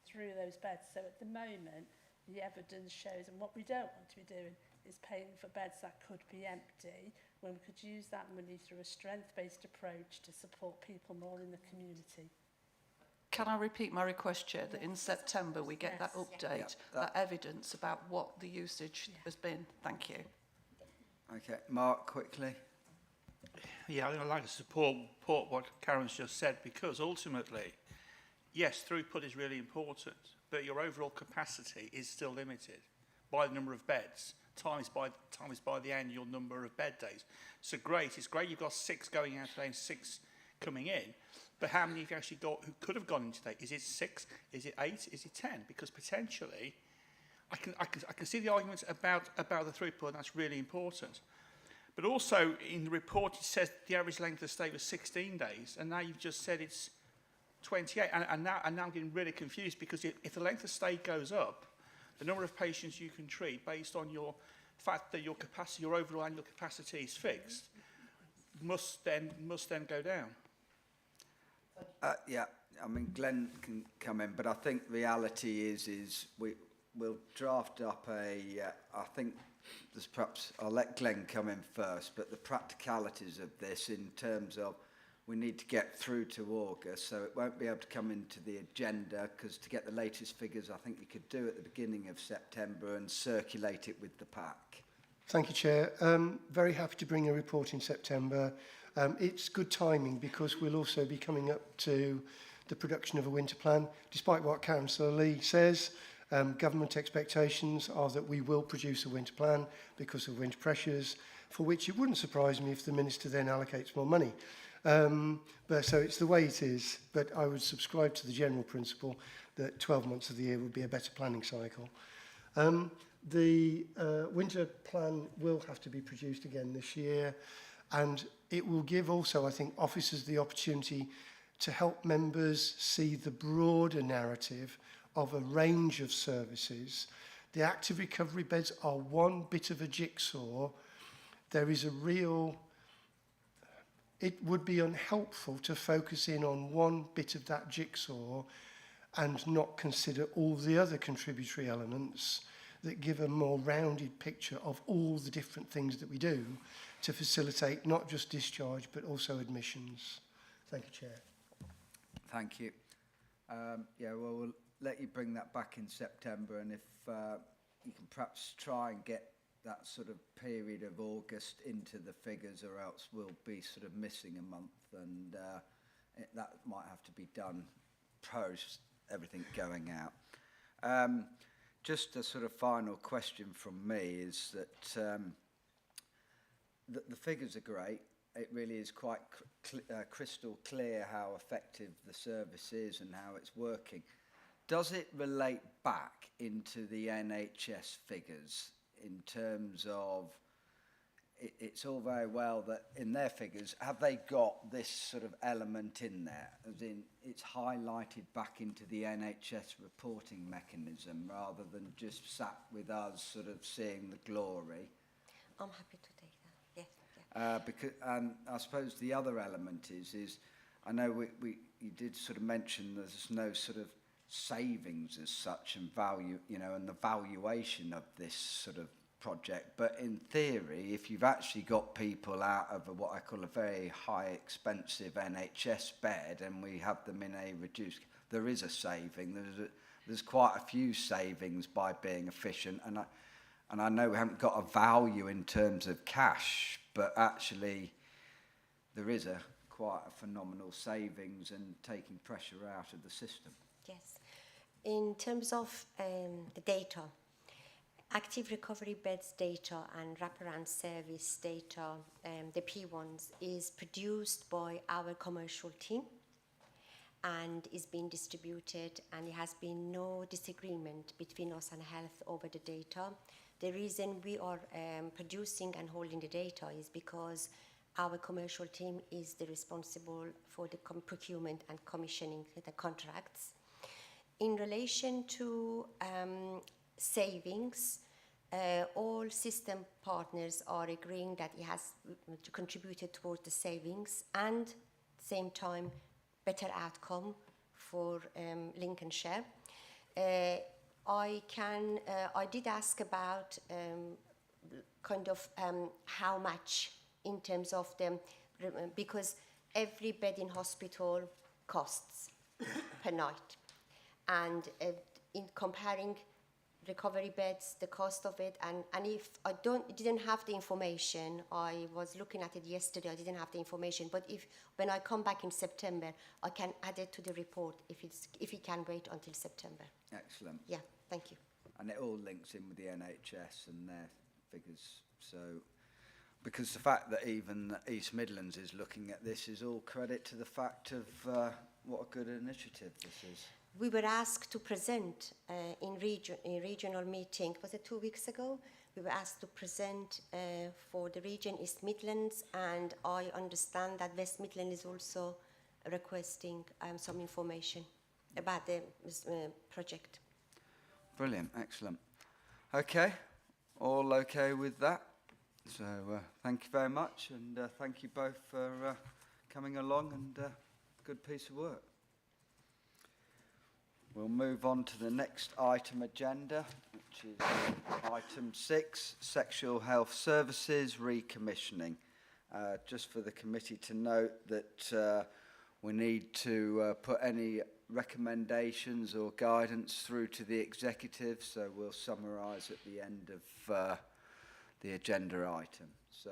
through those beds. So at the moment, the evidence shows, and what we don't want to be doing is paying for beds that could be empty when we could use that money through a strength-based approach to support people more in the community. Can I repeat my request, Chair, that in September we get that update, that evidence about what the usage has been? Thank you. Okay, Mark, quickly. Yeah, I think I'd like to support what Karen's just said, because ultimately, yes, throughput is really important, but your overall capacity is still limited by the number of beds, times by the annual number of bed days. So it's great you've got 6 going out today and 6 coming in, but how many have you actually got who could have gone in today? Is it 6? Is it 8? Is it 10? Because potentially, I can see the arguments about the throughput, and that's really important. But also in the report it says the average length of stay was 16 days, and now you've just said it's 28, and now I'm getting really confused, because if the length of stay goes up, the number of patients you can treat based on your fact that your capacity, your overall annual capacity is fixed, must then go down. Yeah, I mean, Glenn can come in, but I think reality is we'll draft up I think there's perhaps, I'll let Glenn come in first, but the practicalities of this in terms of we need to get through to August, so it won't be able to come into the agenda, because to get the latest figures, I think you could do at the beginning of September and circulate it with the pack. Thank you, Chair. Very happy to bring a report in September. It's good timing because we'll also be coming up to the production of a winter plan. Despite what Councillor Lee says, government expectations are that we will produce a winter plan because of winter pressures, for which it wouldn't surprise me if the Minister then allocates more money. But so it's the way it is. But I would subscribe to the general principle that 12 months of the year would be a better planning cycle. The winter plan will have to be produced again this year, and it will give also, I think, officers the opportunity to help members see the broader narrative of a range of services. The active recovery beds are one bit of a jigsaw. There is a real... It would be unhelpful to focus in on one bit of that jigsaw and not consider all the other contributory elements that give a more rounded picture of all the different things that we do to facilitate not just discharge but also admissions. Thank you, Chair. Thank you. Yeah, well, we'll let you bring that back in September, and if you can perhaps try and get that sort of period of August into the figures, or else we'll be sort of missing a month, and that might have to be done post everything going out. Just a sort of final question from me is that the figures are great. It really is quite crystal clear how effective the service is and how it's working. Does it relate back into the NHS figures in terms of, it's all very well that in their figures, have they got this sort of element in there? As in, it's highlighted back into the NHS reporting mechanism rather than just sat with us sort of seeing the glory? I'm happy to take that, yes. Yeah. Because, and I suppose the other element is I know you did sort of mention there's no sort of savings as such and value, you know, and the valuation of this sort of project. But in theory, if you've actually got people out of what I call a very high expensive NHS bed and we have them in a reduced, there is a saving. There's quite a few savings by being efficient. And I know we haven't got a value in terms of cash, but actually there is quite a phenomenal savings and taking pressure out of the system. Yes. In terms of the data, active recovery beds data and wraparound service data, the P1s, is produced by our commercial team and is being distributed, and there has been no disagreement between us and health over the data. The reason we are producing and holding the data is because our commercial team is the responsible for the procurement and commissioning the contracts. In relation to savings, all system partners are agreeing that it has contributed towards the savings and, same time, better outcome for Lincolnshire. I did ask about kind of how much in terms of them, because every bed in hospital costs per night. And in comparing recovery beds, the cost of it, and if I didn't have the information, I was looking at it yesterday, I didn't have the information, but when I come back in September, I can add it to the report if it can wait until September. Excellent. Yeah, thank you. And it all links in with the NHS and their figures. So, because the fact that even East Midlands is looking at this is all credit to the fact of what a good initiative this is. We were asked to present in regional meeting, was it 2 weeks ago? We were asked to present for the region East Midlands, and I understand that West Midlands is also requesting some information about the project. Brilliant, excellent. Okay, all okay with that? So thank you very much, and thank you both for coming along, and good piece of work. We'll move on to the next item agenda, which is item 6, Sexual Health Services Recommissioning. Just for the committee to note that we need to put any recommendations or guidance through to the executive, so we'll summarise at the end of the agenda item. So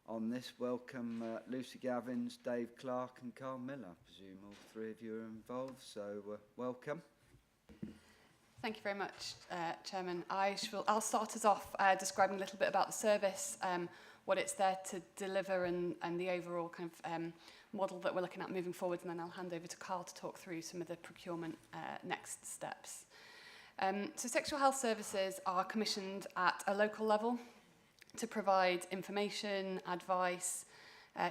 on this, welcome Lucy Gavins, Dave Clark and Carl Miller. I presume all three of you are involved, so welcome. Thank you very much, Chairman. I'll start us off describing a little bit about the service, what it's there to deliver, and the overall kind of model that we're looking at moving forward, and then I'll hand over to Carl to talk through some of the procurement next steps. So sexual health services are commissioned at a local level to provide information, advice,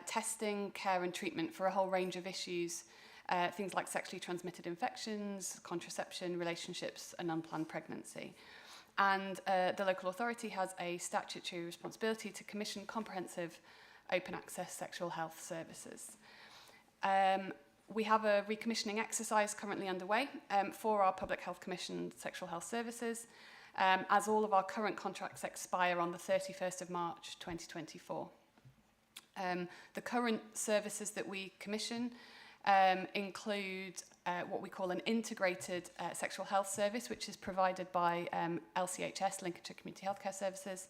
testing, care and treatment for a whole range of issues, things like sexually transmitted infections, contraception, relationships and unplanned pregnancy. And the local authority has a statutory responsibility to commission comprehensive open access sexual health services. We have a recommissioning exercise currently underway for our Public Health Commission sexual health services, as all of our current contracts expire on the 31st of March 2024. The current services that we commission include what we call an integrated sexual health service, which is provided by LCHS, Lincolnshire Community Healthcare Services,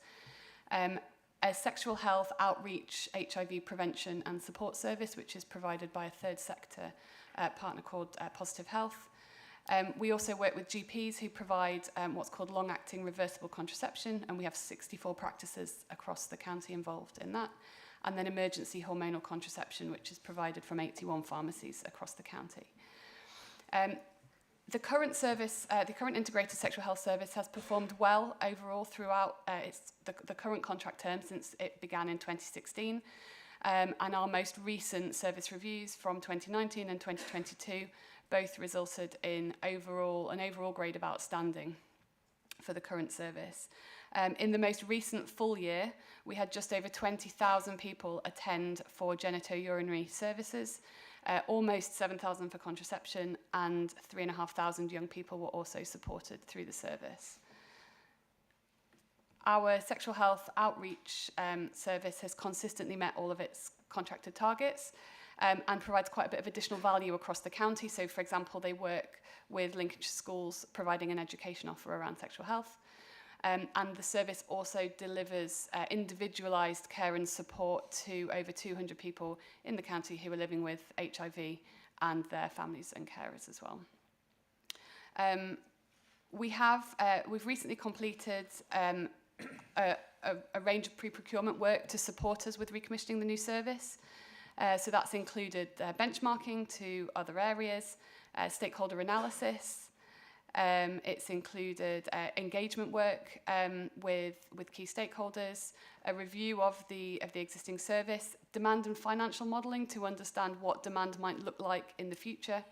a sexual health outreach, HIV prevention and support service, which is provided by a third sector partner called Positive Health. We also work with GPs who provide what's called long-acting reversible contraception, and we have 64 practices across the county involved in that. And then emergency hormonal contraception, which is provided from 81 pharmacies across the county. The current service, the current integrated sexual health service has performed well overall throughout the current contract term since it began in 2016. And our most recent service reviews from 2019 and 2022 both resulted in an overall grade of outstanding for the current service. In the most recent full year, we had just over 20,000 people attend for genitourinary services, almost 7,000 for contraception, and 3,500 young people were also supported through the service. Our sexual health outreach service has consistently met all of its contracted targets and provides quite a bit of additional value across the county. So, for example, they work with Lincolnshire schools providing an education offer around sexual health. And the service also delivers individualised care and support to over 200 people in the county who are living with HIV and their families and carers as well. We've recently completed a range of pre-procurement work to support us with recommissioning the new service. So that's included benchmarking to other areas, stakeholder analysis. It's included engagement work with key stakeholders, a review of the existing service, demand and financial modelling to understand what demand might look like in the future.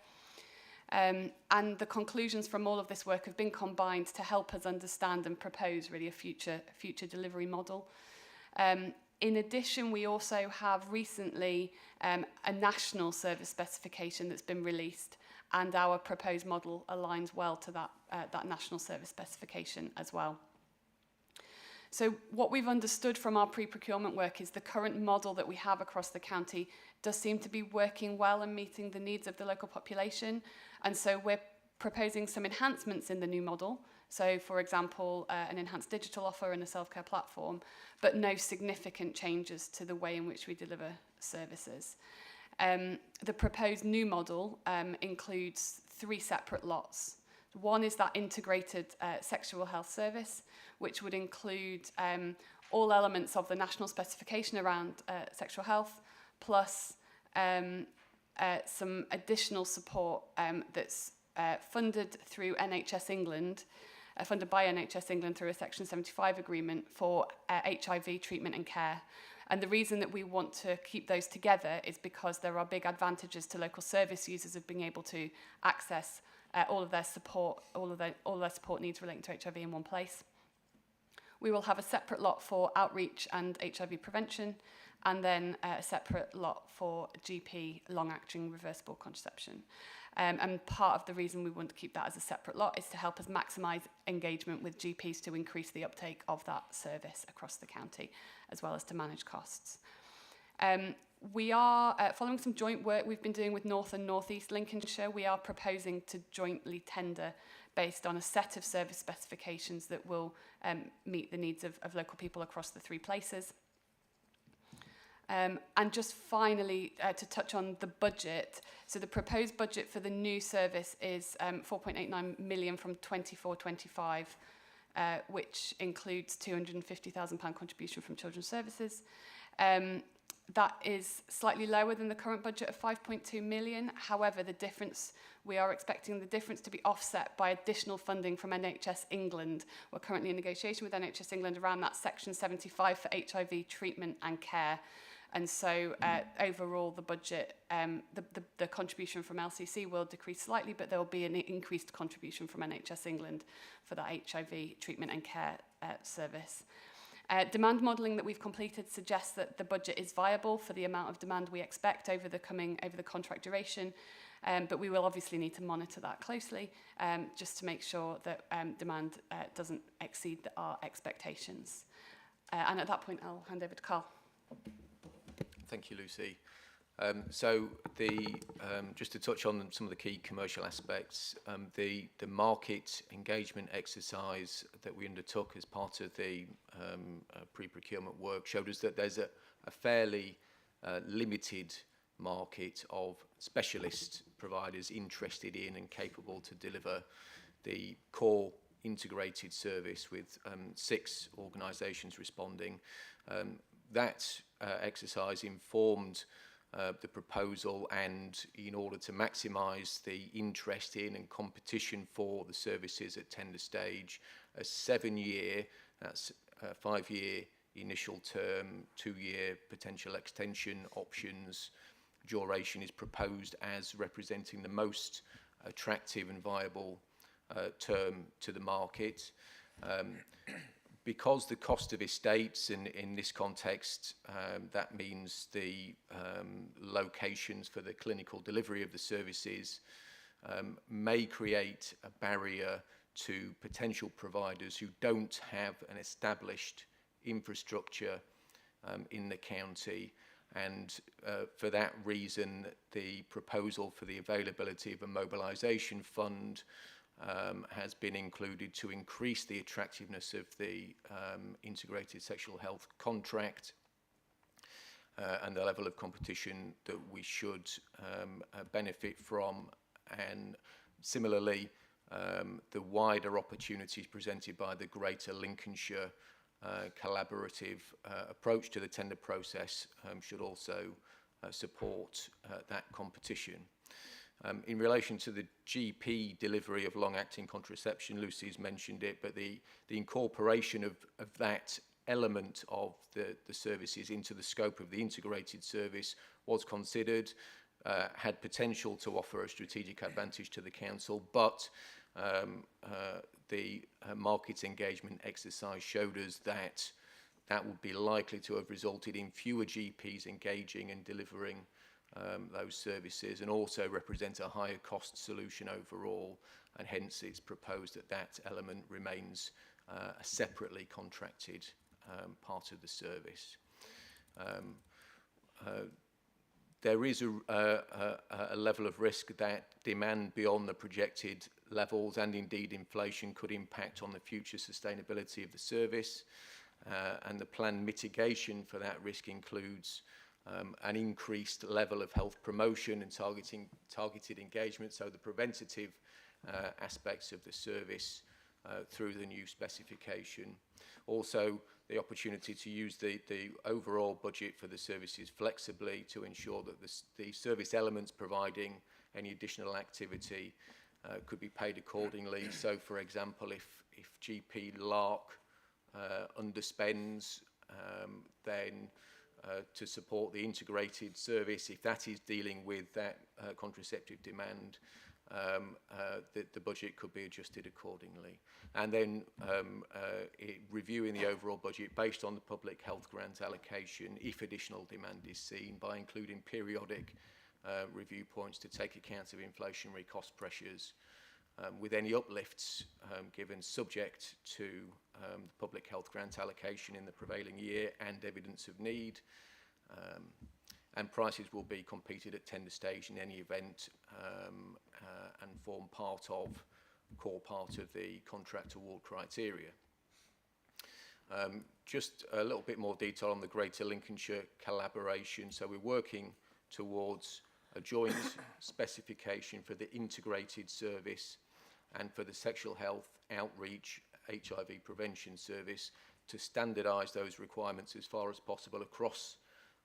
And the conclusions from all of this work have been combined to help us understand and propose really a future delivery model. In addition, we also have recently a national service specification that's been released, and our proposed model aligns well to that national service specification as well. So what we've understood from our pre-procurement work is the current model that we have across the county does seem to be working well and meeting the needs of the local population. And so we're proposing some enhancements in the new model. So, for example, an enhanced digital offer and a self-care platform, but no significant changes to the way in which we deliver services. The proposed new model includes 3 separate lots. One is that integrated sexual health service, which would include all elements of the national specification around sexual health, plus some additional support that's funded through NHS England, funded by NHS England through a Section 75 agreement for HIV treatment and care. And the reason that we want to keep those together is because there are big advantages to local service users of being able to access all of their support needs relating to HIV in one place. We will have a separate lot for outreach and HIV prevention, and then a separate lot for GP long-acting reversible contraception. And part of the reason we want to keep that as a separate lot is to help us maximise engagement with GPs to increase the uptake of that service across the county, as well as to manage costs. We are, following some joint work we've been doing with North and North East Lincolnshire, we are proposing to jointly tender based on a set of service specifications that will meet the needs of local people across the 3 places. And just finally, to touch on the budget, so the proposed budget for the new service is 4.89 million from 24-25, which includes £250,000 contribution from Children's Services. that is slightly lower than the current budget of 5.2 million. However, we are expecting the difference to be offset by additional funding from NHS England. We're currently in negotiation with NHS England around that Section 75 for HIV treatment and care. And so overall, the budget, the contribution from LCC will decrease slightly, but there will be an increased contribution from NHS England for that HIV treatment and care service. Demand modelling that we've completed suggests that the budget is viable for the amount of demand we expect over the contract duration, but we will obviously need to monitor that closely just to make sure that demand doesn't exceed our expectations. And at that point, I'll hand over to Carl. Thank you, Lucy. Just to touch on some of the key commercial aspects, the market engagement exercise that we undertook as part of the pre-procurement work showed us that there's a fairly limited market of specialist providers interested in and capable to deliver the core integrated service with 6 organisations responding. That exercise informed the proposal, and in order to maximise the interest in and competition for the services at tender stage, a 7-year, that's a 5-year initial term, 2-year potential extension options duration is proposed as representing the most attractive and viable term to the market. Because the cost of estates, in this context, that means the locations for the clinical delivery of the services may create a barrier to potential providers who don't have an established infrastructure in the county. And for that reason, the proposal for the availability of a mobilisation fund has been included to increase the attractiveness of the integrated sexual health contract and the level of competition that we should benefit from. And similarly, the wider opportunities presented by the Greater Lincolnshire collaborative approach to the tender process should also support that competition. In relation to the GP delivery of long-acting contraception, Lucy's mentioned it, but the incorporation of that element of the services into the scope of the integrated service was considered, had potential to offer a strategic advantage to the council, but the market engagement exercise showed us that that would be likely to have resulted in fewer GPs engaging and delivering those services, and also represent a higher cost solution overall, and hence it's proposed that that element remains a separately contracted part of the service. There is a level of risk that demand beyond the projected levels, and indeed inflation, could impact on the future sustainability of the service, and the planned mitigation for that risk includes an increased level of health promotion and targeted engagement, so the preventative aspects of the service through the new specification. Also, the opportunity to use the overall budget for the services flexibly to ensure that the service elements providing any additional activity could be paid accordingly. So, for example, if GP LARC underspends, then to support the integrated service, if that is dealing with that contraceptive demand, the budget could be adjusted accordingly. And then reviewing the overall budget based on the public health grant allocation if additional demand is seen, by including periodic review points to take account of inflationary cost pressures, with any uplifts given subject to the public health grant allocation in the prevailing year and evidence of need. And prices will be competed at tender stage in any event, and form core part of the contract award criteria. Just a little bit more detail on the Greater Lincolnshire collaboration. So we're working towards a joint specification for the integrated service and for the sexual health outreach HIV prevention service to standardise those requirements as far as possible across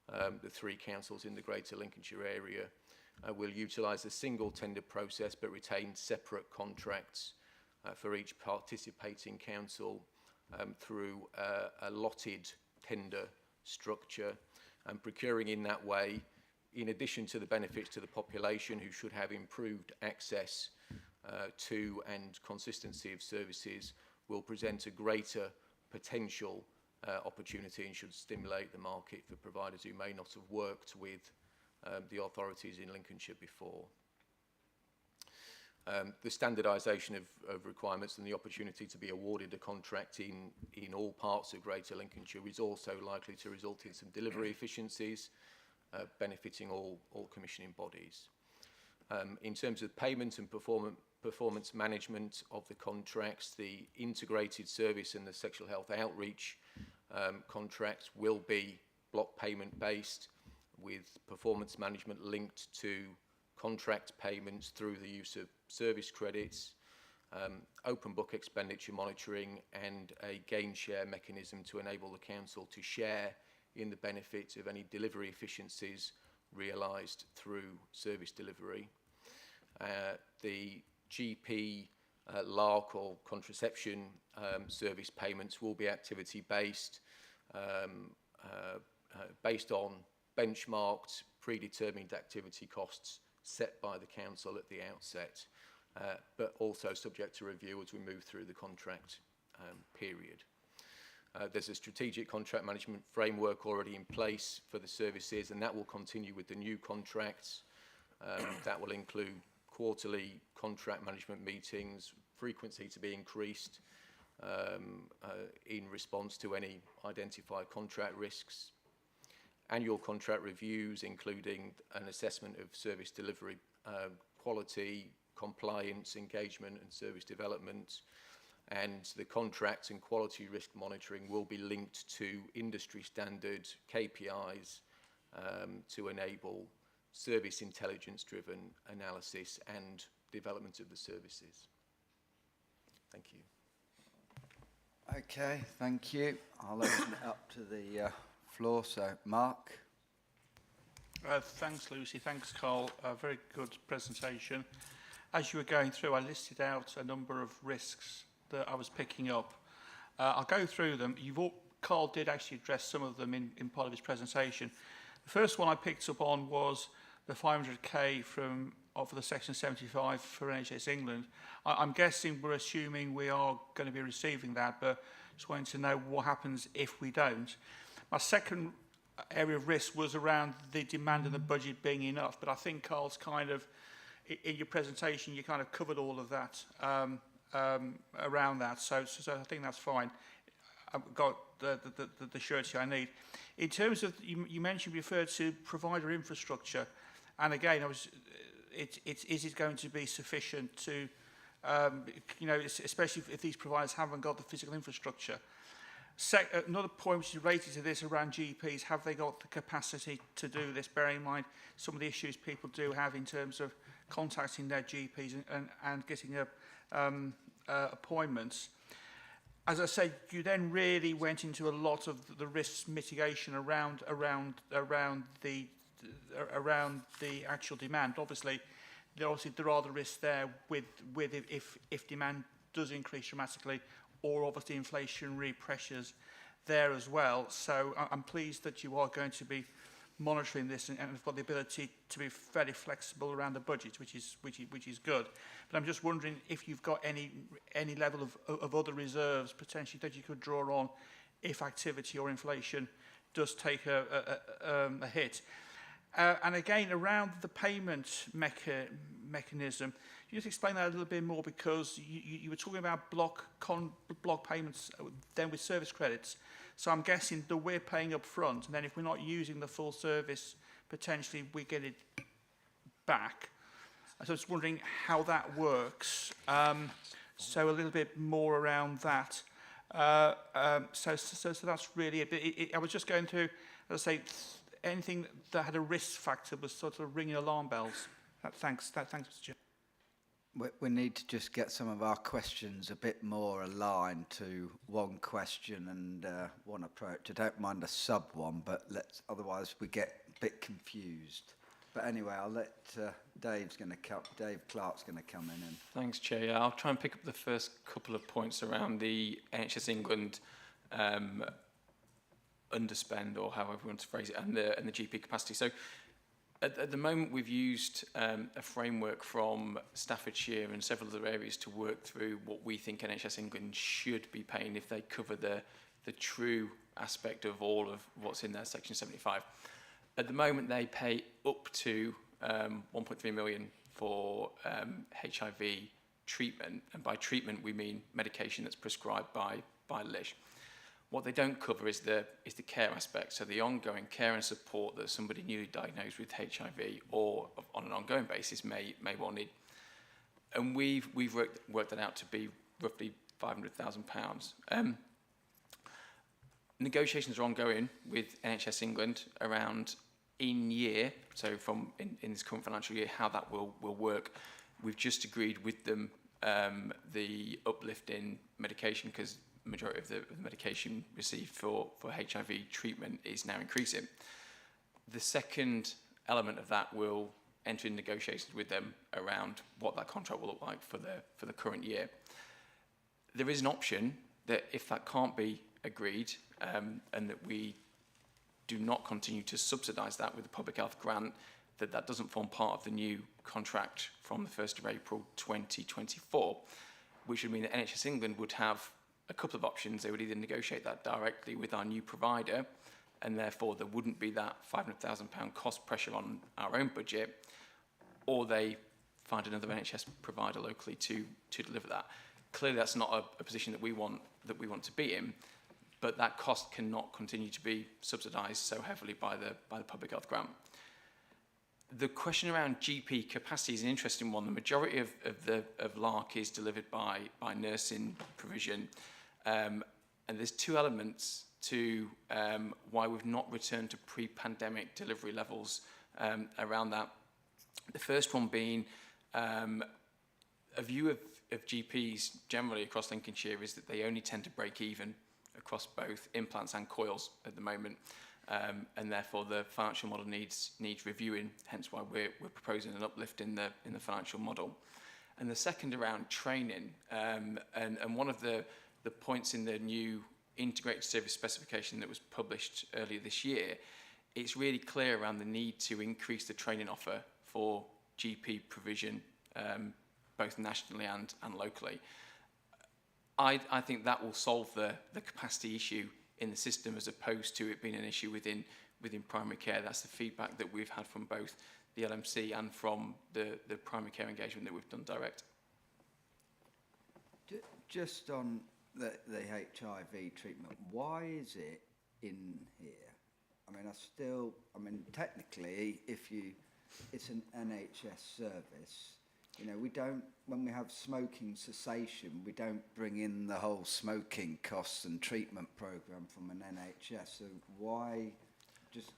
the 3 councils in the Greater Lincolnshire area will utilise a single tender process but retain separate contracts for each participating council through a allotted tender structure, and procuring in that way, in addition to the benefits to the population who should have improved access to and consistency of services, will present a greater potential opportunity and should stimulate the market for providers who may not have worked with the authorities in Lincolnshire before. The standardisation of requirements and the opportunity to be awarded a contract in all parts of Greater Lincolnshire is also likely to result in some delivery efficiencies, benefiting all commissioning bodies. In terms of payment and performance management of the contracts, the integrated service and the sexual health outreach contracts will be block payment based, with performance management linked to contract payments through the use of service credits, open book expenditure monitoring, and a gain share mechanism to enable the council to share in the benefits of any delivery efficiencies realised through service delivery. The GP LARC or contraception service payments will be activity based, based on benchmarked predetermined activity costs set by the council at the outset, but also subject to review as we move through the contract period. There's a strategic contract management framework already in place for the services, and that will continue with the new contracts. That will include quarterly contract management meetings, frequency to be increased in response to any identified contract risks, annual contract reviews, including an assessment of service delivery quality, compliance, engagement and service development, and the contract and quality risk monitoring will be linked to industry standard KPIs to enable service intelligence driven analysis and development of the services. Thank you. Okay, thank you. I'll open it up to the floor. So, Mark. Thanks, Lucy. Thanks, Carl. A very good presentation. As you were going through, I listed out a number of risks that I was picking up. I'll go through them. Carl did actually address some of them in part of his presentation. The first one I picked up on was the 500k for the Section 75 for NHS England. I'm guessing, we're assuming we are going to be receiving that, but just wanting to know what happens if we don't. My second area of risk was around the demand and the budget being enough, but I think Carl's kind of, in your presentation, you kind of covered all of that around that, so I think that's fine. I've got the surety I need. In terms of, you referred to provider infrastructure, and again, is it going to be sufficient to, especially if these providers haven't got the physical infrastructure? Another point which is related to this around GPs, have they got the capacity to do this, bearing in mind some of the issues people do have in terms of contacting their GPs and getting appointments. As I said, you then really went into a lot of the risk mitigation around the actual demand. Obviously there are the risks there with if demand does increase dramatically, or obviously inflationary pressures there as well. So I'm pleased that you are going to be monitoring this and have got the ability to be fairly flexible around the budget, which is good. But I'm just wondering if you've got any level of other reserves potentially that you could draw on if activity or inflation does take a hit. And again, around the payment mechanism, you just explain that a little bit more, because you were talking about block payments then with service credits. So I'm guessing that we're paying up front, and then if we're not using the full service, potentially we get it back. So I was wondering how that works. So a little bit more around that. So that's really it. I was just going through, as I say, anything that had a risk factor was sort of ringing alarm bells. Thanks, Mr. Chair. We need to just get some of our questions a bit more aligned to one question and one approach. I don't mind a sub one, but otherwise we get a bit confused. But anyway, I'll let Dave Clark's going to come in. And Thanks, Chair. Yeah, I'll try and pick up the first couple of points around the NHS England underspend, or however you want to phrase it, and the GP capacity. So at the moment, we've used a framework from Staffordshire and several other areas to work through what we think NHS England should be paying if they cover the true aspect of all of what's in their Section 75. At the moment, they pay up to 1.3 million for HIV treatment, and by treatment we mean medication that's prescribed by LISH. What they don't cover is the care aspect, so the ongoing care and support that somebody newly diagnosed with HIV or on an ongoing basis may well need. And we've worked that out to be roughly £500,000. Negotiations are ongoing with NHS England around in year, so from in this current financial year, how that will work. We've just agreed with them the uplift in medication, because the majority of the medication received for HIV treatment is now increasing. The second element of that will enter in negotiations with them around what that contract will look like for the current year. There is an option that if that can't be agreed, and that we do not continue to subsidise that with a public health grant, that doesn't form part of the new contract from the 1st of April 2024, which would mean that NHS England would have a couple of options. They would either negotiate that directly with our new provider, and therefore there wouldn't be that £500,000 cost pressure on our own budget, or they find another NHS provider locally to deliver that. Clearly that's not a position that we want to be in, but that cost cannot continue to be subsidised so heavily by the public health grant. The question around GP capacity is an interesting one. The majority of LARC is delivered by nursing provision, and there's two elements to why we've not returned to pre-pandemic delivery levels around that. The first one being a view of GPs generally across Lincolnshire is that they only tend to break even across both implants and coils at the moment, and therefore the financial model needs reviewing. Hence why we're proposing an uplift in the financial model. And the second around training, and one of the points in the new integrated service specification that was published earlier this year, it's really clear around the need to increase the training offer for GP provision, both nationally and locally. I think that will solve the capacity issue in the system, as opposed to it being an issue within primary care. That's the feedback that we've had from both the LMC and from the primary care engagement that we've done direct. Just on the HIV treatment, why is it in here? I mean, technically, it's an NHS service. You know, we don't, when we have smoking cessation, we don't bring in the whole smoking costs and treatment programme from an NHS. So why, just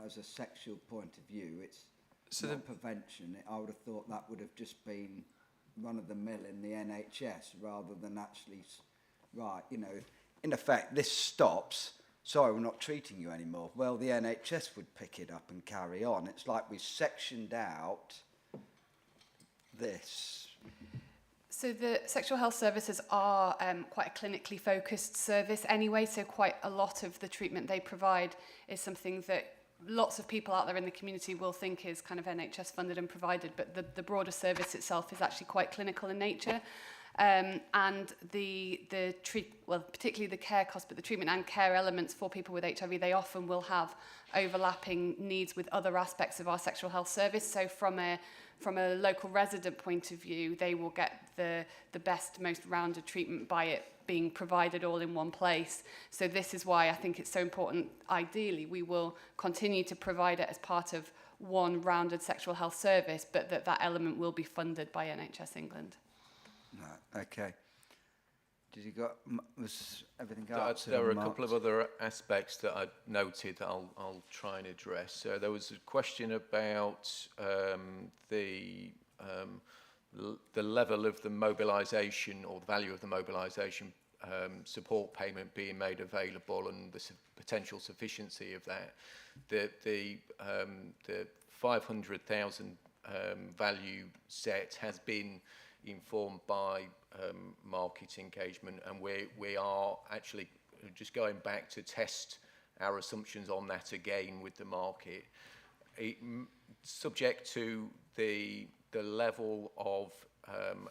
as a sexual point of view, it's not prevention? I would have thought that would have just been run of the mill in the NHS rather than actually, right, you know, in effect, this stops. Sorry, we're not treating you anymore. Well, the NHS would pick it up and carry on. It's like we sectioned out this. So the sexual health services are quite a clinically focused service anyway, so quite a lot of the treatment they provide is something that lots of people out there in the community will think is kind of NHS funded and provided, but the broader service itself is actually quite clinical in nature. And particularly the care cost, but the treatment and care elements for people with HIV, they often will have overlapping needs with other aspects of our sexual health service. So from a local resident point of view, they will get the best, most rounded treatment by it being provided all in one place. So this is why I think it's so important. Ideally, we will continue to provide it as part of one rounded sexual health service, but that element will be funded by NHS England. Right, okay. Was everything answered? There are a couple of other aspects that I noted that I'll try and address. There was a question about the the level of the mobilisation or the value of the mobilisation support payment being made available and the potential sufficiency of that. The 500,000 value set has been informed by market engagement, and we are actually just going back to test our assumptions on that again with the market. Subject to the level of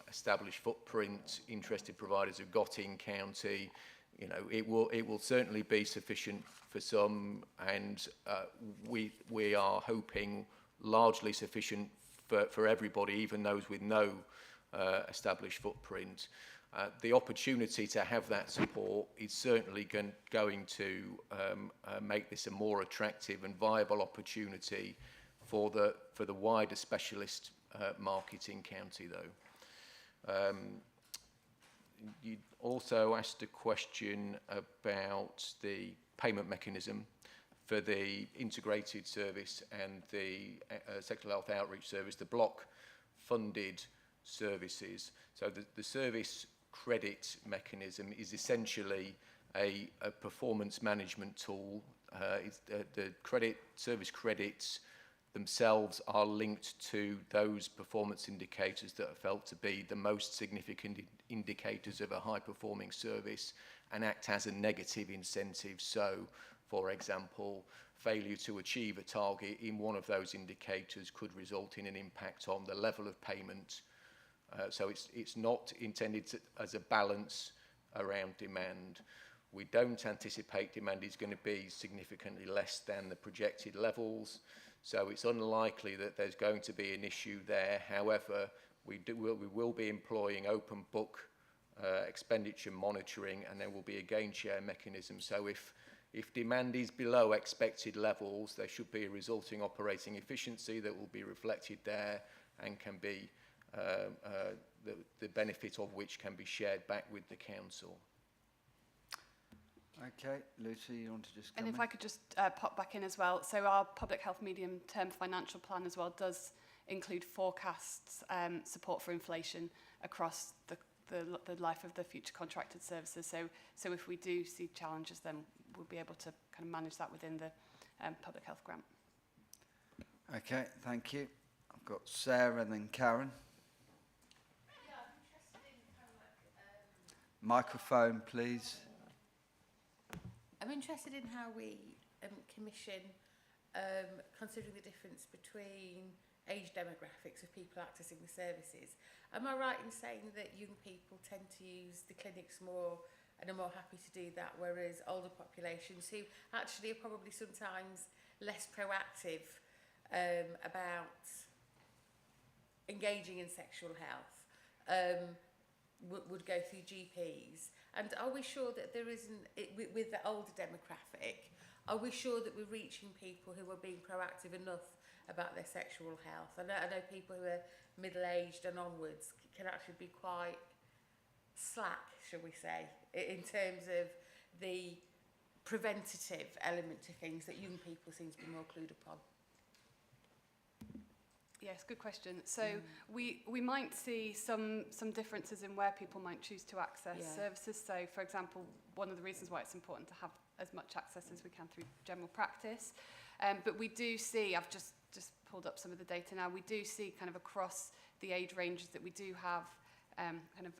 established footprint interested providers have got in county, you know, it will certainly be sufficient for some, and we are hoping largely sufficient for everybody, even those with no established footprint. The opportunity to have that support is certainly going to make this a more attractive and viable opportunity for the wider specialist market in county, though. You also asked a question about the payment mechanism for the integrated service and the sexual health outreach service, the block funded services. So the service credit mechanism is essentially a performance management tool. The service credits themselves are linked to those performance indicators that are felt to be the most significant indicators of a high-performing service and act as a negative incentive. So, for example, failure to achieve a target in one of those indicators could result in an impact on the level of payment. So it's not intended as a balance around demand. We don't anticipate demand is going to be significantly less than the projected levels. So it's unlikely that there's going to be an issue there. However, we will be employing open book expenditure monitoring, and there will be a gain share mechanism. So if demand is below expected levels, there should be a resulting operating efficiency that will be reflected there and can be the benefit of which can be shared back with the council. Okay, Lucy, you want to just come And if in? I could just pop back in as well. So our public health medium-term financial plan as well does include forecasts support for inflation across the life of the future contracted services. So if we do see challenges, then we'll be able to kind of manage that within the public health grant. Okay, thank you. I've got Sarah and then Karen. Microphone, please. I'm interested in how we commission, considering the difference between age demographics of people accessing the services. Am I right in saying that young people tend to use the clinics more and are more happy to do that, whereas older populations who actually are probably sometimes less proactive about engaging in sexual health would go through GPs? And are we sure that there isn't, with the older demographic, are we sure that we're reaching people who are being proactive enough about their sexual health? I know people who are middle-aged and onwards can actually be quite slack, shall we say, in terms of the preventative element to things that young people seem to be more clued upon. Yes, good question. So we might see some differences in where people might choose to access services. So, for example, one of the reasons why it's important to have as much access as we can through general practice. But we do see, I've just pulled up some of the data now, we do see kind of across the age ranges that we do have kind of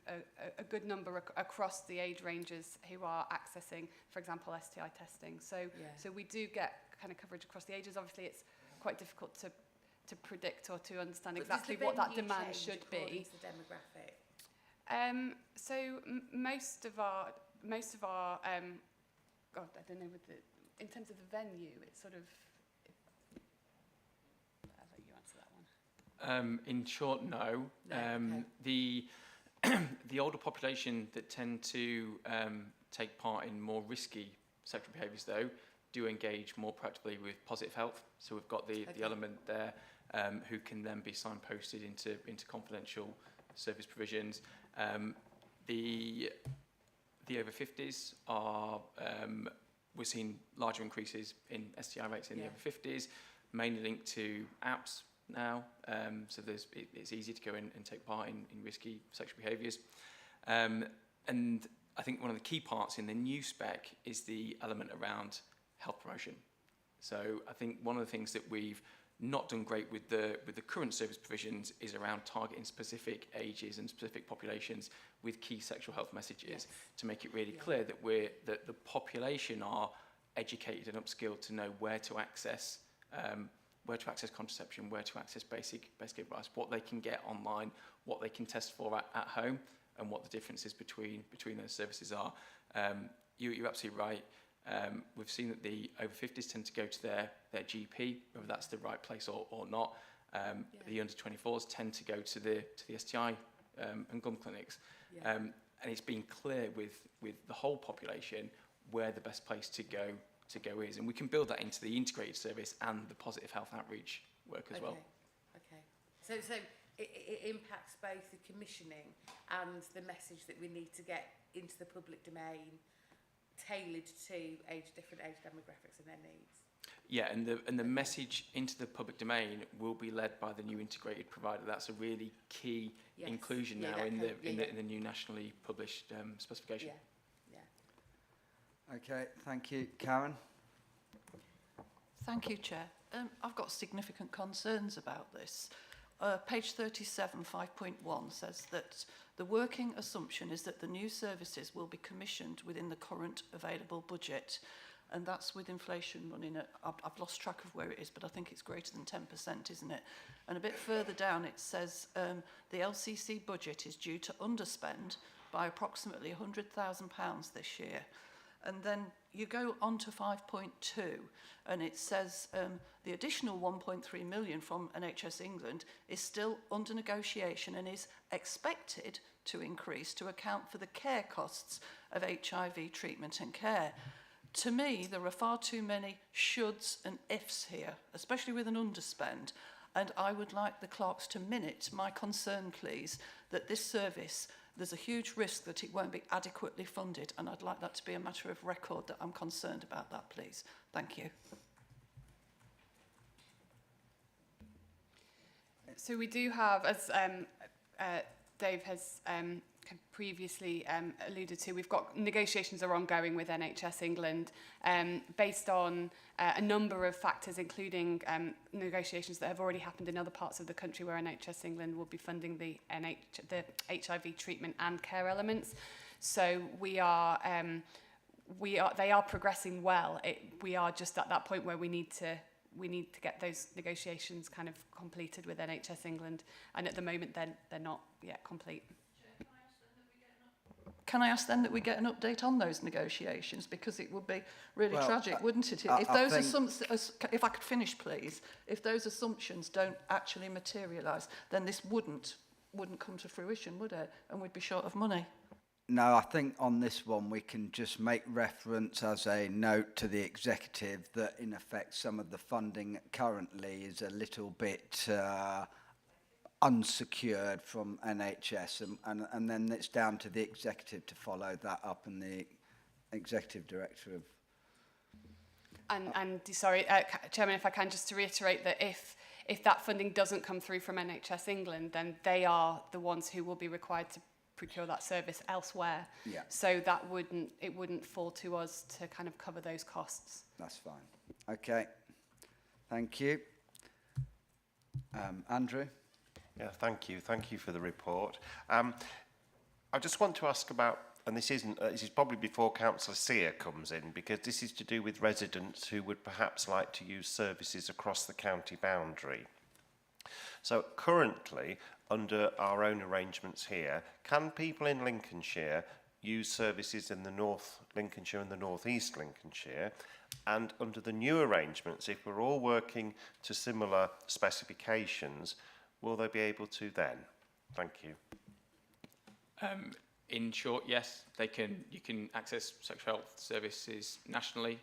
a good number across the age ranges who are accessing, for example, STI testing. So we do get kind of coverage across the ages. Obviously, it's quite difficult to predict or to understand exactly what that demand should be. The demographic. So most of our God, I don't know, in terms of the venue, it's sort of. I'll let you answer that one. In short, no. Okay. The older population that tend to take part in more risky sexual behaviours, though, do engage more proactively with positive health. So we've got the element there who can then be signposted into confidential service provisions. The over 50s are, we're seeing larger increases in STI rates in the over 50s, mainly linked to apps now, so it's easy to go in and take part in risky sexual behaviours. And I think one of the key parts in the new spec is the element around health promotion. So I think one of the things that we've not done great with the current service provisions is around targeting specific ages and specific populations with key sexual health messages, to make it really clear that the population are educated and upskilled to know where to access contraception, where to access basic advice, what they can get online, what they can test for at home, and what the differences between those services are. You're absolutely right. We've seen that the over 50s tend to go to their GP, whether that's the right place or not. The under 24s tend to go to the STI and GUM clinics. And it's been clear with the whole population where the best place to go is. And we can build that into the integrated service and the positive health outreach work as well. Okay. So it impacts both the commissioning and the message that we need to get into the public domain, tailored to different age demographics and their needs. Yeah, and the message into the public domain will be led by the new integrated provider. That's a really key inclusion now in the new nationally published specification. Okay, thank you. Karen? Thank you, Chair. I've got significant concerns about this. Page 37, 5.1 says that the working assumption is that the new services will be commissioned within the current available budget. And that's with inflation running at, I've lost track of where it is, but I think it's greater than 10%, isn't it? And a bit further down it says the LCC budget is due to underspend by approximately £100,000 this year. And then you go on to 5.2 and it says the additional 1.3 million from NHS England is still under negotiation and is expected to increase to account for the care costs of HIV treatment and care. To me, there are far too many shoulds and ifs here, especially with an underspend. And I would like the clerks to minute my concern, please, that this service, there's a huge risk that it won't be adequately funded, and I'd like that to be a matter of record that I'm concerned about that, please. Thank you. So we do have, as Dave has previously alluded to, we've got negotiations are ongoing with NHS England based on a number of factors, including negotiations that have already happened in other parts of the country where NHS England will be funding the HIV treatment and care elements. So they are progressing well. We are just at that point where we need to get those negotiations kind of completed with NHS England, and at the moment they're not yet complete. Can I ask then that we get an update on those negotiations, because it would be really tragic, wouldn't it? If those assumptions, if I could finish, please. If those assumptions don't actually materialise, then this wouldn't come to fruition, would it? And we'd be short of money. No, I think on this one we can just make reference as a note to the executive that in effect some of the funding currently is a little bit unsecured from NHS, and then it's down to the executive to follow that up, and the executive director of... And sorry, Chairman, if I can just to reiterate that if that funding doesn't come through from NHS England, then they are the ones who will be required to procure that service elsewhere. Yeah. So it wouldn't fall to us to kind of cover those costs. That's fine. Okay. Thank you. Andrew? Yeah, thank you. Thank you for the report. I just want to ask about, and this is probably before Councillor Sear comes in, because this is to do with residents who would perhaps like to use services across the county boundary. So currently, under our own arrangements here, can people in Lincolnshire use services in the North Lincolnshire and the North East Lincolnshire? And under the new arrangements, if we're all working to similar specifications, will they be able to then? Thank you. In short, yes, they can. You can access sexual health services nationally.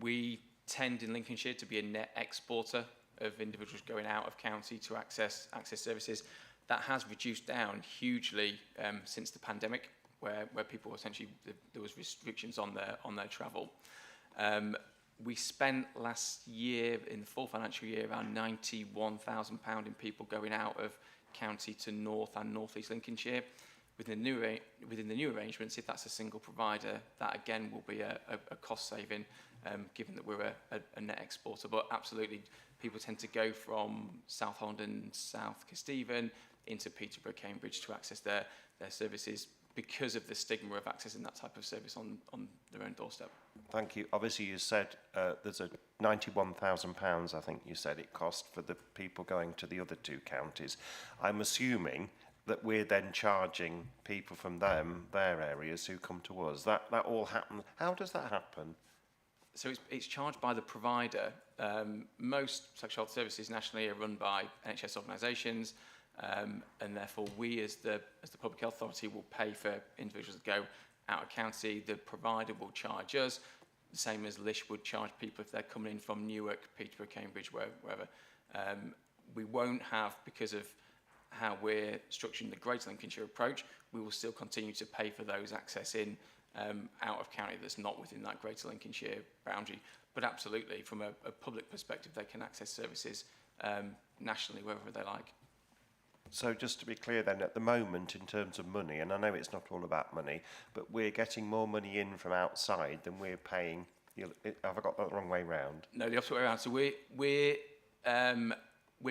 We tend in Lincolnshire to be a net exporter of individuals going out of county to access services. That has reduced down hugely since the pandemic, where people essentially there was restrictions on their travel. we spent last year, in the full financial year, around £91,000 in people going out of county to North and North East Lincolnshire. Within the new arrangements, if that's a single provider, that again will be a cost saving, given that we're a net exporter. But absolutely, people tend to go from South Holland and South Kesteven into Peterborough, Cambridge to access their services because of the stigma of accessing that type of service on their own doorstep. Thank you. Obviously, you said there's a £91,000, I think you said it cost for the people going to the other two counties. I'm assuming that we're then charging people from their areas who come to us. That all happens. How does that happen? So it's charged by the provider. Most sexual health services nationally are run by NHS organisations, and therefore we as the Public Health Authority will pay for individuals that go out of county. The provider will charge us, the same as Lish would charge people if they're coming in from Newark, Peterborough, Cambridge, wherever. We won't have, because of how we're structuring the Greater Lincolnshire approach, we will still continue to pay for those accessing out of county that's not within that Greater Lincolnshire boundary. But absolutely, from a public perspective, they can access services nationally wherever they like. So just to be clear then, at the moment in terms of money, and I know it's not all about money, but we're getting more money in from outside than we're paying. Have I got that the wrong way round? No, the opposite way around. So we're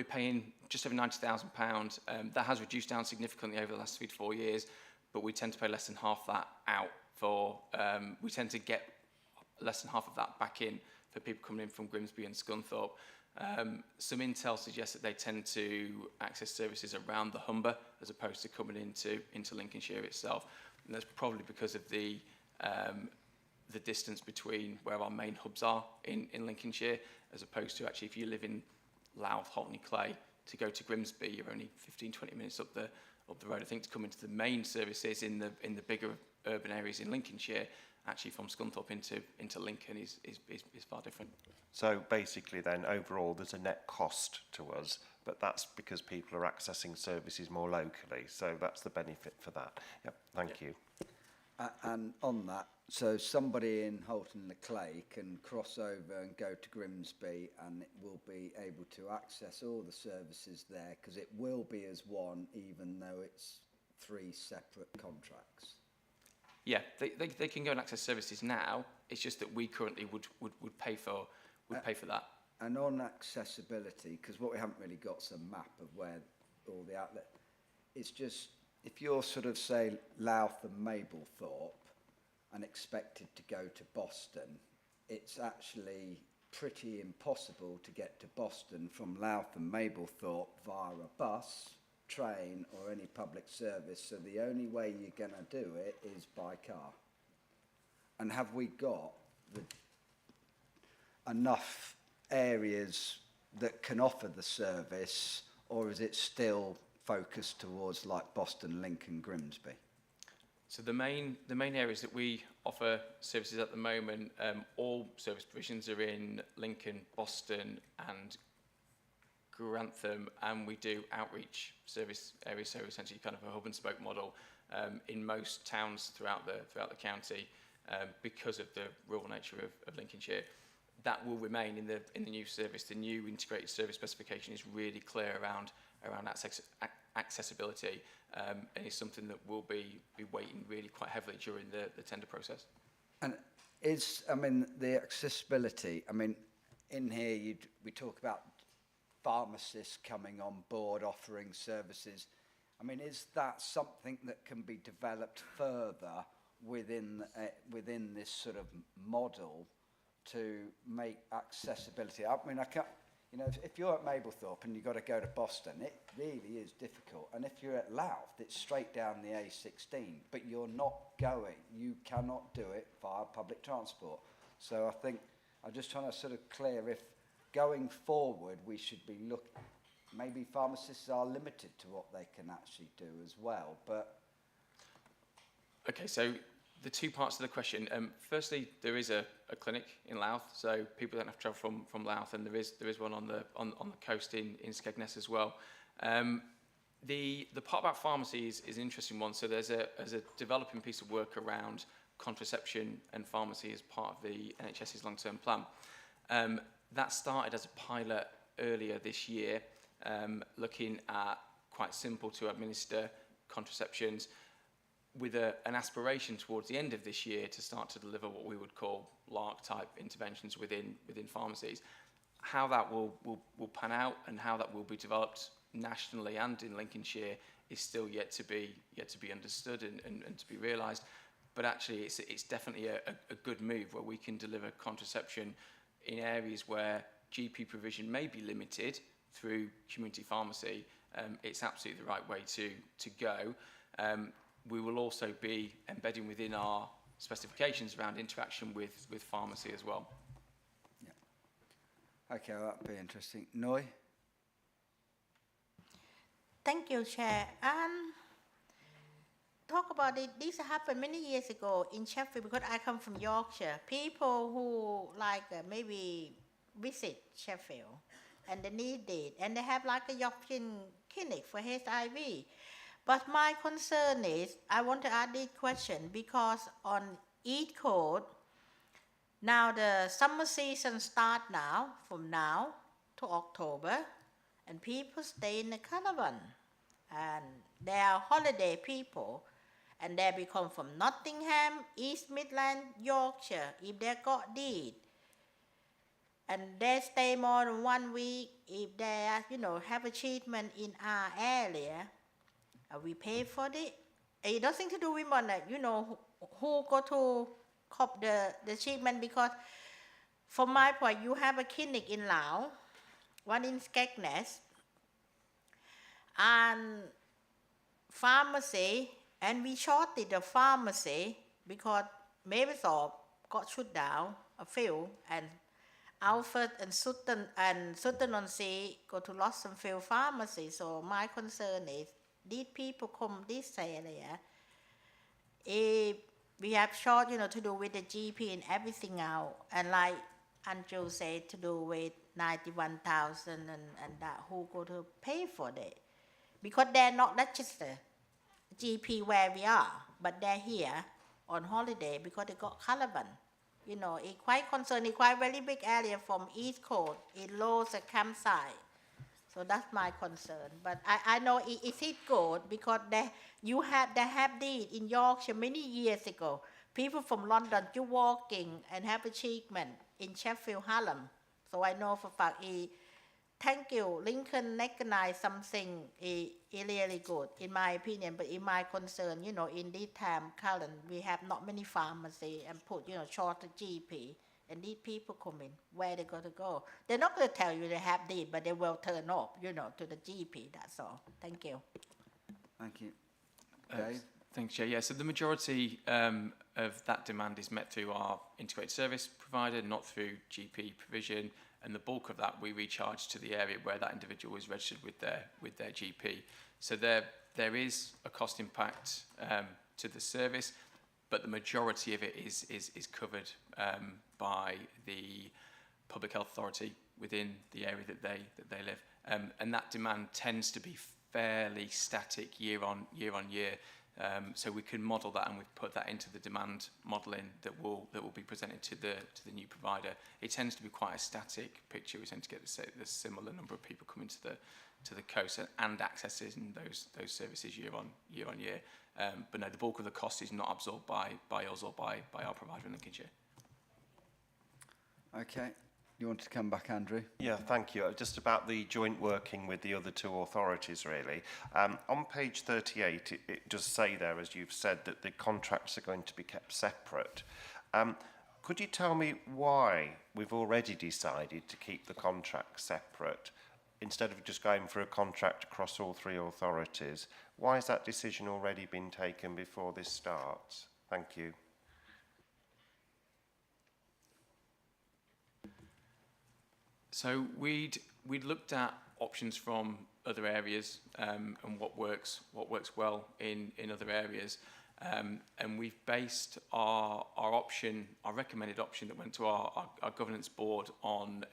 paying just over £90,000. That has reduced down significantly over the last 3 to 4 years, but we tend to pay less than half that out for. We tend to get less than half of that back in for people coming in from Grimsby and Scunthorpe. Some intel suggests that they tend to access services around the Humber as opposed to coming into Lincolnshire itself, and that's probably because of the distance between where our main hubs are in Lincolnshire, as opposed to actually if you live in Louth, Holtney, Clay, to go to Grimsby, you're only 15-20 minutes up the road. I think to come into the main services in the bigger urban areas in Lincolnshire, actually from Scunthorpe into Lincoln is far different. So basically then, overall, there's a net cost to us, but that's because people are accessing services more locally. So that's the benefit for that. Yep, thank you. And on that, so somebody in Holton-le-Clay can cross over and go to Grimsby, and it will be able to access all the services there, because it will be as one, even though it's 3 separate contracts. Yeah, they can go and access services now. It's just that we currently would pay for that. And on accessibility, because what we haven't really got is a map of where all the outlet. It's just if you're sort of say Louth and Mablethorpe and expected to go to Boston, it's actually pretty impossible to get to Boston from Louth and Mablethorpe via a bus, train or any public service. So the only way you're going to do it is by car. And have we got enough areas that can offer the service, or is it still focused towards like Boston, Lincoln, Grimsby? So the main areas that we offer services at the moment, all service provisions are in Lincoln, Boston and Grantham, and we do outreach service areas, so essentially kind of a hub and spoke model in most towns throughout the county because of the rural nature of Lincolnshire. That will remain in the new service. The new integrated service specification is really clear around accessibility, and is something that we'll be weighting really quite heavily during the tender process. And the accessibility, in here we talk about pharmacists coming on board offering services. Is that something that can be developed further within this sort of model to make accessibility? I can't, if you're at Mablethorpe and you've got to go to Boston, it really is difficult. And if you're at Louth, it's straight down the A16, but you cannot do it via public transport. So I think I'm just trying to sort of clear if going forward we should be maybe pharmacists are limited to what they can actually do as well, but... Okay, so the 2 parts of the question. Firstly, there is a clinic in Louth, so people don't have to travel from Louth, and there is one on the coast in Skegness as well. The part about pharmacy is an interesting one. So there's a developing piece of work around contraception and pharmacy as part of the NHS's long-term plan. That started as a pilot earlier this year, looking at quite simple to administer contraceptions, with an aspiration towards the end of this year to start to deliver what we would call LARC-type interventions within pharmacies. How that will pan out and how that will be developed nationally and in Lincolnshire is still yet to be understood and to be realised. But actually, it's definitely a good move where we can deliver contraception in areas where GP provision may be limited through community pharmacy. It's absolutely the right way to go. We will also be embedding within our specifications around interaction with pharmacy as well. Yeah. Okay, well, that'd be interesting. Noi? Thank you, Chair. Talk about it. This happened many years ago in Sheffield because I come from Yorkshire. People who maybe visit Sheffield and they need it and they have like a Yorkshire clinic for HIV. But my concern is, I want to add this question because on Eid Code, now the summer season start now, from now to October, and people stay in the caravan. And they are holiday people, and they become from Nottingham, East Midland, Yorkshire, if they got deed. And they stay more than 1 week, if they, have a treatment in our area, we pay for it. It nothing to do with money, who go to cop the treatment, because from my point, you have a clinic in Laos, one in Skegness, and pharmacy, and we shorted the pharmacy because Mavisop got shut down, a few, and Alfred and Sutton-on-Sea go to Lost-and-Field pharmacy. So my concern is, these people come this area, if we have short, to do with the GP and everything out, and like Andrew said, to do with 91,000 and that, who go to pay for that? Because they're not registered GP where we are, but they're here on holiday because they got caravan. It's quite concerning, quite very big area from East Coast, it loads a campsite. So that's my concern. But I know it's good because they have this in Yorkshire many years ago. People from London, you walking and have a treatment in Sheffield, Hallam. So I know for a fact, thank you, Lincoln recognized something really good, in my opinion. But in my concern, in this time, current, we have not many pharmacy and put, short GP. And these people come in, where they got to go. They're not going to tell you they have this, but they will turn up, to the GP, that's all. Thank you. Thank you. Dave? Thanks, Chair. Yeah, so the majority of that demand is met through our integrated service provider, not through GP provision, and the bulk of that we recharge to the area where that individual is registered with their GP. So there is a cost impact to the service, but the majority of it is covered by the public health authority within the area that they live, and that demand tends to be fairly static year on year. So we can model that, and we've put that into the demand modelling that will be presented to the new provider. It tends to be quite a static picture. We tend to get the similar number of people coming to the coast and accessing those services year on year. But no, the bulk of the cost is not absorbed by us or by our provider in Lincolnshire. Okay. You want to come back, Andrew? Yeah, thank you. Just about the joint working with the other two authorities, really. On page 38, it does say there, as you've said, that the contracts are going to be kept separate. Could you tell me why we've already decided to keep the contracts separate instead of just going for a contract across all three authorities? Why has that decision already been taken before this starts? Thank you. So we'd looked at options from other areas and what works well in other areas, and we've based our recommended option that went to our governance board on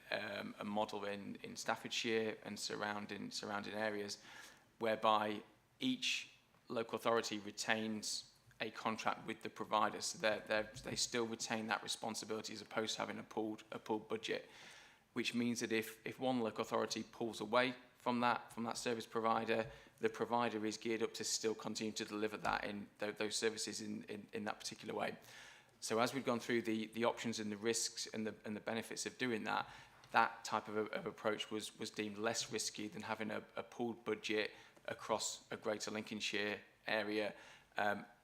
a model in Staffordshire and surrounding areas, whereby each local authority retains a contract with the provider, so they still retain that responsibility as opposed to having a pooled budget, which means that if one local authority pulls away from that service provider, the provider is geared up to still continue to deliver that in those services in that particular way. So as we've gone through the options and the risks and the benefits of doing that, that type of approach was deemed less risky than having a pooled budget across a greater Lincolnshire area,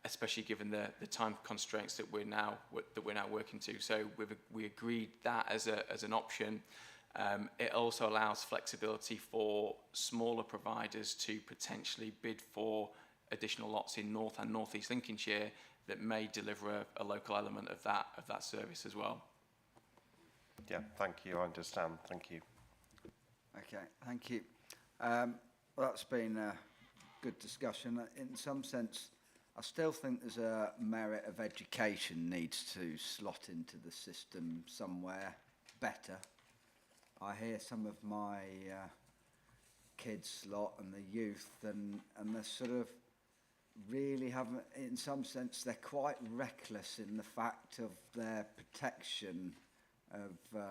especially given the time constraints that we're now working to. So we agreed that as an option. It also allows flexibility for smaller providers to potentially bid for additional lots in North and North East Lincolnshire that may deliver a local element of that service as well. Yeah, thank you. I understand. Thank you. Okay, thank you. Well, that's been a good discussion. In some sense, I still think there's a merit of education needs to slot into the system somewhere better. I hear some of my kids lot and the youth, and they're sort of really haven't, in some sense, they're quite reckless in the fact of their protection of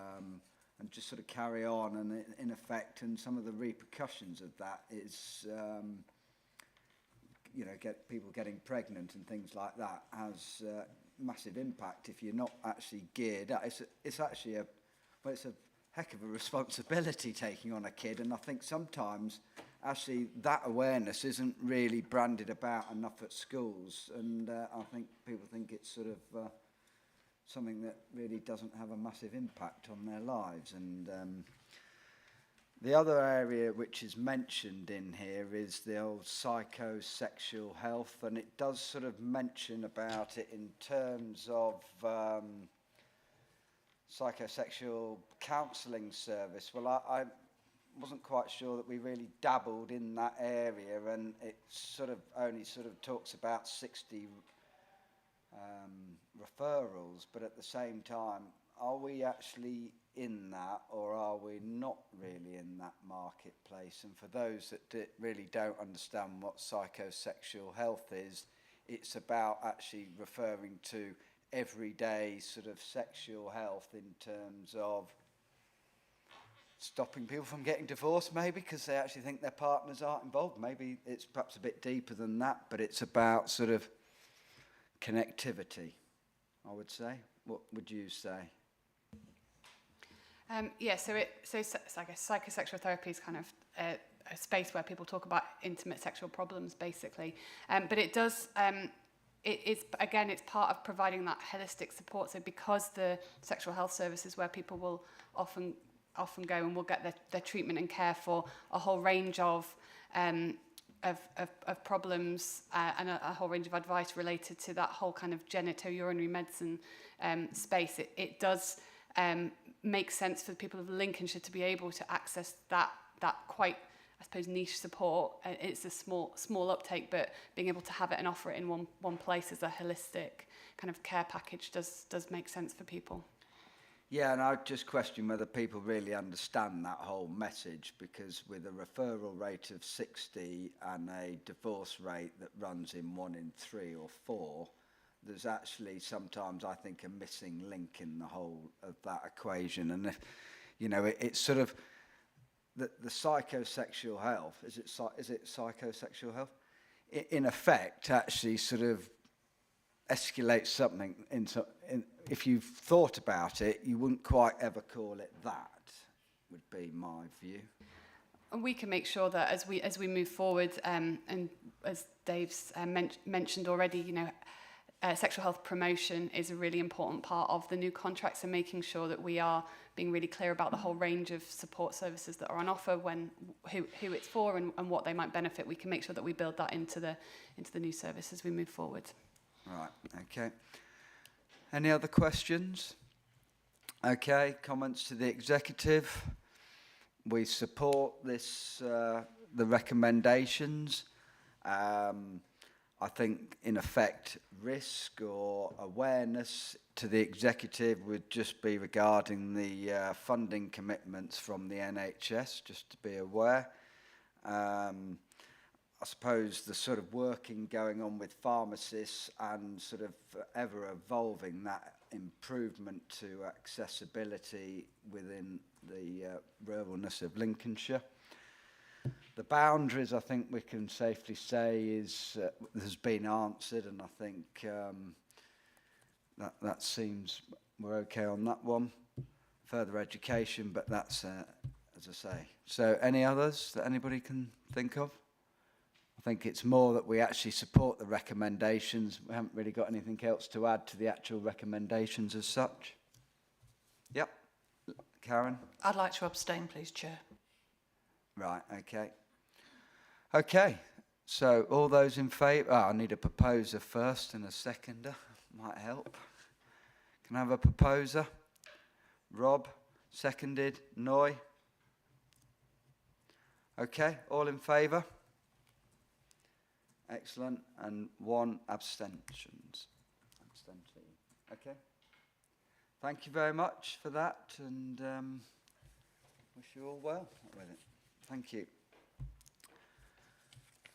and just sort of carry on, and in effect, and some of the repercussions of that is you know, people getting pregnant and things like that has massive impact if you're not actually geared up. It's actually it's a heck of a responsibility taking on a kid, and I think sometimes actually that awareness isn't really branded about enough at schools, and I think people think it's sort of something that really doesn't have a massive impact on their lives. And the other area which is mentioned in here is the old psychosexual health, and it does sort of mention about it in terms of psychosexual counselling service. Well, I wasn't quite sure that we really dabbled in that area, and it sort of only sort of talks about 60 referrals, but at the same time, are we actually in that, or are we not really in that marketplace? And for those that really don't understand what psychosexual health is, it's about actually referring to everyday sort of sexual health in terms of stopping people from getting divorced, maybe because they actually think their partners aren't involved. Maybe it's perhaps a bit deeper than that, but it's about sort of connectivity, I would say. What would you say? Yeah, so I guess psychosexual therapy is kind of a space where people talk about intimate sexual problems, basically. But it does, it's part of providing that holistic support. So because the sexual health service is where people will often go and will get their treatment and care for a whole range of problems and a whole range of advice related to that whole kind of genitourinary medicine space, it does make sense for the people of Lincolnshire to be able to access that quite, I suppose, niche support. It's a small uptake, but being able to have it and offer it in one place as a holistic kind of care package does make sense for people. Yeah, and I just question whether people really understand that whole message, because with a referral rate of 60 and a divorce rate that runs in 1 in 3 or 4, there's actually sometimes, I think, a missing link in the whole of that equation. And if, you know, it's sort of the psychosexual health. Is it psychosexual health? In effect, actually, sort of escalates something into. If you've thought about it, you wouldn't quite ever call it that. Would be my view. And we can make sure that as we move forward, and as Dave's mentioned already, you know, sexual health promotion is a really important part of the new contracts, and making sure that we are being really clear about the whole range of support services that are on offer, who it's for, and what they might benefit. We can make sure that we build that into the new service as we move forward. Right. Okay. Any other questions? Okay. Comments to the executive. We support this, the recommendations. I think, in effect, risk or awareness to the executive would just be regarding the funding commitments from the NHS, just to be aware. I suppose the sort of working going on with pharmacists and sort of ever evolving that improvement to accessibility within the ruralness of Lincolnshire. The boundaries, I think we can safely say, has been answered, and I think that seems we're okay on that one. Further education, but that's, as I say. So any others that anybody can think of? I think it's more that we actually support the recommendations. We haven't really got anything else to add to the actual recommendations as such. Yep. Karen? I'd like to abstain, please, Chair. Right, okay. Okay, so all those in favour... I need a proposer first and a seconder. Might help. Can I have a proposer? Rob, seconded. Noy? Okay, all in favour? Excellent. And 1 abstentions. Okay. Thank you very much for that, and wish you all well with it. Thank you.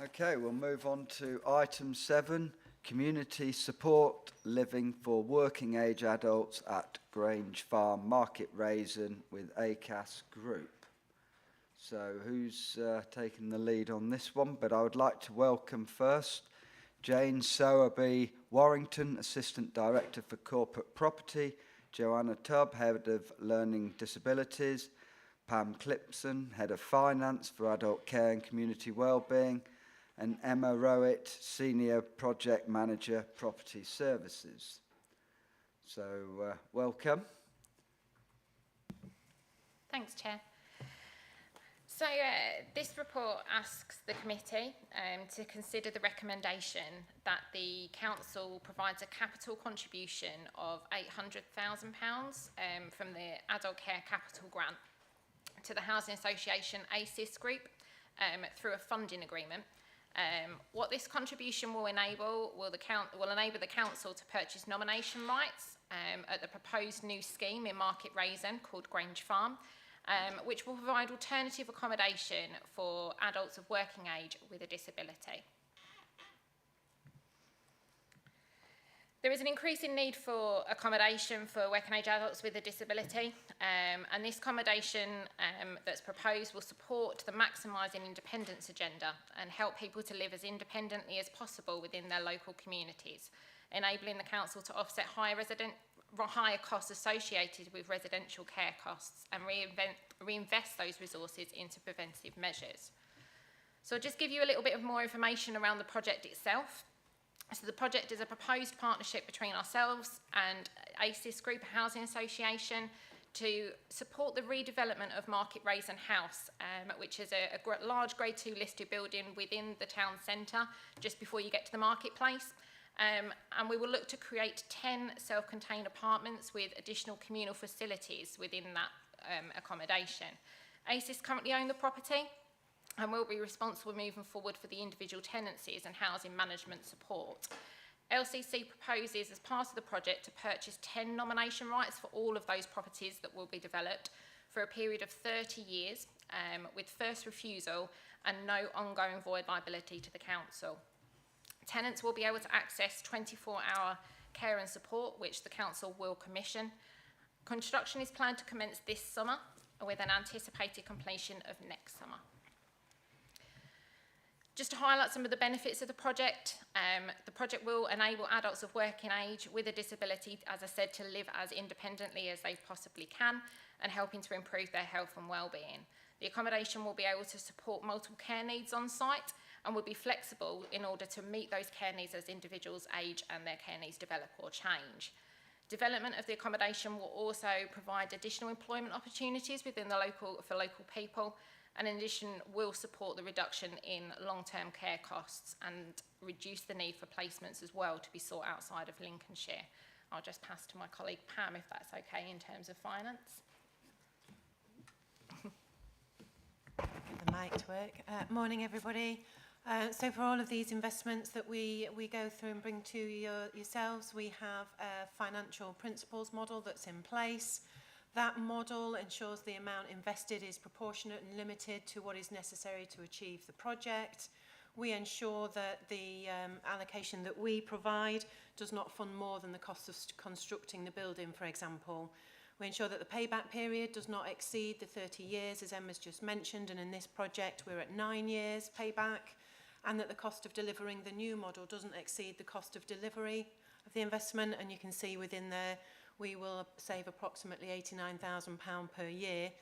Okay, we'll move on to item 7, community support living for working age adults at Grange Farm, Market Raisin with ACAS Group. So who's taking the lead on this one? But I would like to welcome first Jane Sowerby Warrington, Assistant Director for Corporate Property, Joanna Tubb, Head of Learning Disabilities, Pam Clipson, Head of Finance for Adult Care and Community Wellbeing, and Emma Rowett, Senior Project Manager, Property Services. So welcome. Thanks, Chair. So this report asks the committee to consider the recommendation that the council provides a capital contribution of £800,000 from the Adult Care Capital Grant to the Housing Association ACIS Group through a funding agreement. What this contribution will enable will enable the council to purchase nomination rights at the proposed new scheme in Market Raisin called Grange Farm, which will provide alternative accommodation for adults of working age with a disability. There is an increasing need for accommodation for working age adults with a disability, and this accommodation that's proposed will support the maximising independence agenda and help people to live as independently as possible within their local communities, enabling the council to offset higher costs associated with residential care costs and reinvest those resources into preventive measures. So I'll just give you a little bit of more information around the project itself. So the project is a proposed partnership between ourselves and ACIS Group, a housing association, to support the redevelopment of Market Raisin House, which is a large Grade 2 listed building within the town centre, just before you get to the marketplace. And we will look to create 10 self-contained apartments with additional communal facilities within that accommodation. ACIS currently own the property and will be responsible moving forward for the individual tenancies and housing management support. LCC proposes, as part of the project, to purchase 10 nomination rights for all of those properties that will be developed for a period of 30 years, with first refusal and no ongoing void liability to the council. Tenants will be able to access 24-hour care and support, which the council will commission. Construction is planned to commence this summer, with an anticipated completion of next summer. Just to highlight some of the benefits of the project will enable adults of working age with a disability, as I said, to live as independently as they possibly can, and helping to improve their health and well-being. The accommodation will be able to support multiple care needs on site and will be flexible in order to meet those care needs as individuals age and their care needs develop or change. Development of the accommodation will also provide additional employment opportunities within the local people, and in addition will support the reduction in long-term care costs and reduce the need for placements as well to be sought outside of Lincolnshire. I'll just pass to my colleague Pam if that's okay in terms of finance. The mic to work. Morning everybody. So for all of these investments that we go through and bring to yourselves, we have a financial principles model that's in place. That model ensures the amount invested is proportionate and limited to what is necessary to achieve the project. we ensure that the allocation that we provide does not fund more than the cost of constructing the building, for example. We ensure that the payback period does not exceed the 30 years, as Emma's just mentioned, and in this project we're at 9 years payback, and that the cost of delivering the new model doesn't exceed the cost of delivery of the investment. And you can see within there we will save approximately £89,000 per year.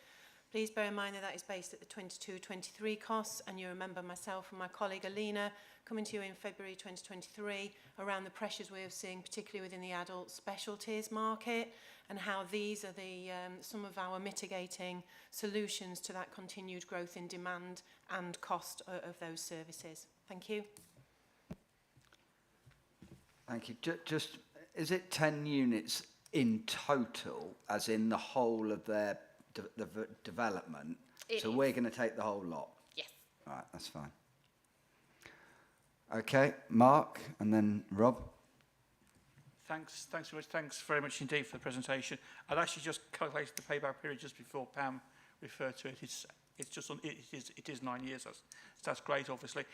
Please bear in mind that that is based at the 22-23 costs, and you remember myself and my colleague Alina coming to you in February 2023 around the pressures we are seeing, particularly within the adult specialties market, and how these are the some of our mitigating solutions to that continued growth in demand and cost of those services. Thank you. Thank you. Just, is it 10 units in total, as in the whole of their development? So we're going to take the whole lot? Yes. All right, that's fine. Okay, Mark, and then Rob. Thanks very much. Thanks very much indeed for the presentation. I'd actually just calculated the payback period just before Pam referred to it. It is 9 years. That's great, obviously.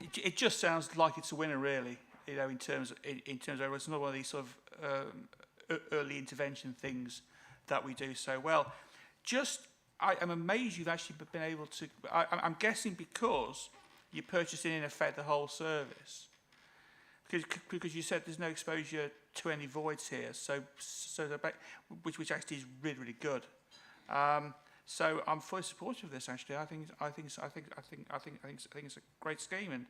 It just sounds like it's a winner, really. You know, in terms of it's not one of these sort of early intervention things that we do so well. I am amazed you've actually been able to. I'm guessing because you're purchasing in effect the whole service. Because you said there's no exposure to any voids here, which actually is really, really good. So I'm fully supportive of this. Actually, I think it's a great scheme, and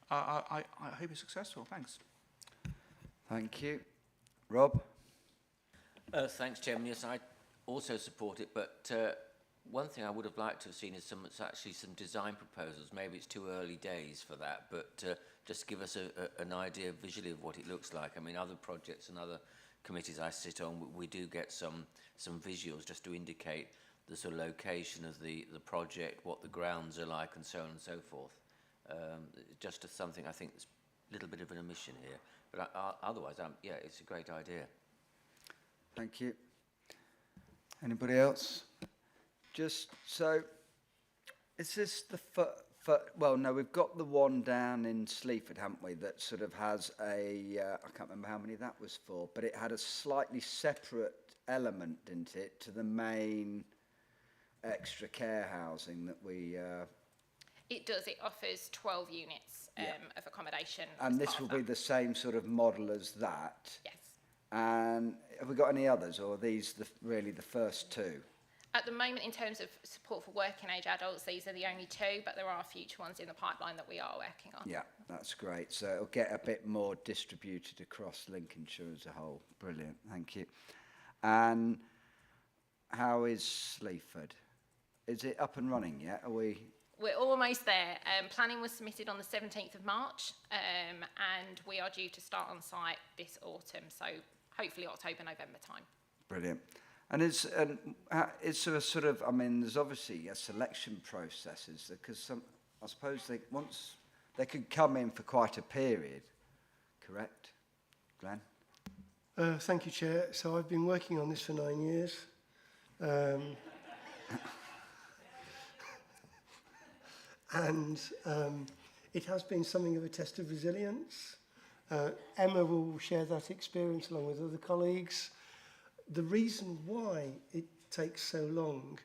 I hope it's successful. Thanks. Thank you, Rob. Thanks, Chairman. Yes, I also support it, but one thing I would have liked to have seen is some design proposals. Maybe it's too early days for that, but just give us an idea visually of what it looks like. I mean, other projects and other committees I sit on, we do get some visuals just to indicate the sort of location of the project, what the grounds are like, and so on and so forth. Just something I think is a little bit of an omission here, but otherwise, yeah, it's a great idea. Thank you. Anybody else? Just so, is this the well, no, we've got the one down in Sleaford, haven't we, that sort of has a, I can't remember how many that was for, but it had a slightly separate element, didn't it, to the main extra care housing that we... It does. It offers 12 units of accommodation. And this will be the same sort of model as that? Yes. And have we got any others, or are these really the first two? At the moment, in terms of support for working age adults, these are the only two, but there are future ones in the pipeline that we are working on. Yeah, that's great. So it'll get a bit more distributed across Lincolnshire as a whole. Brilliant, thank you. And how is Sleaford? Is it up and running yet? Are we... We're almost there. Planning was submitted on the 17th of March, and we are due to start on site this autumn, so hopefully October, November time. Brilliant. And is there a sort of, I mean, there's obviously a selection process, is there? Because I suppose they could come in for quite a period, correct? Glenn? Thank you, Chair. So I've been working on this for 9 years. And it has been something of a test of resilience. Emma will share that experience along with other colleagues. The reason why it takes so long,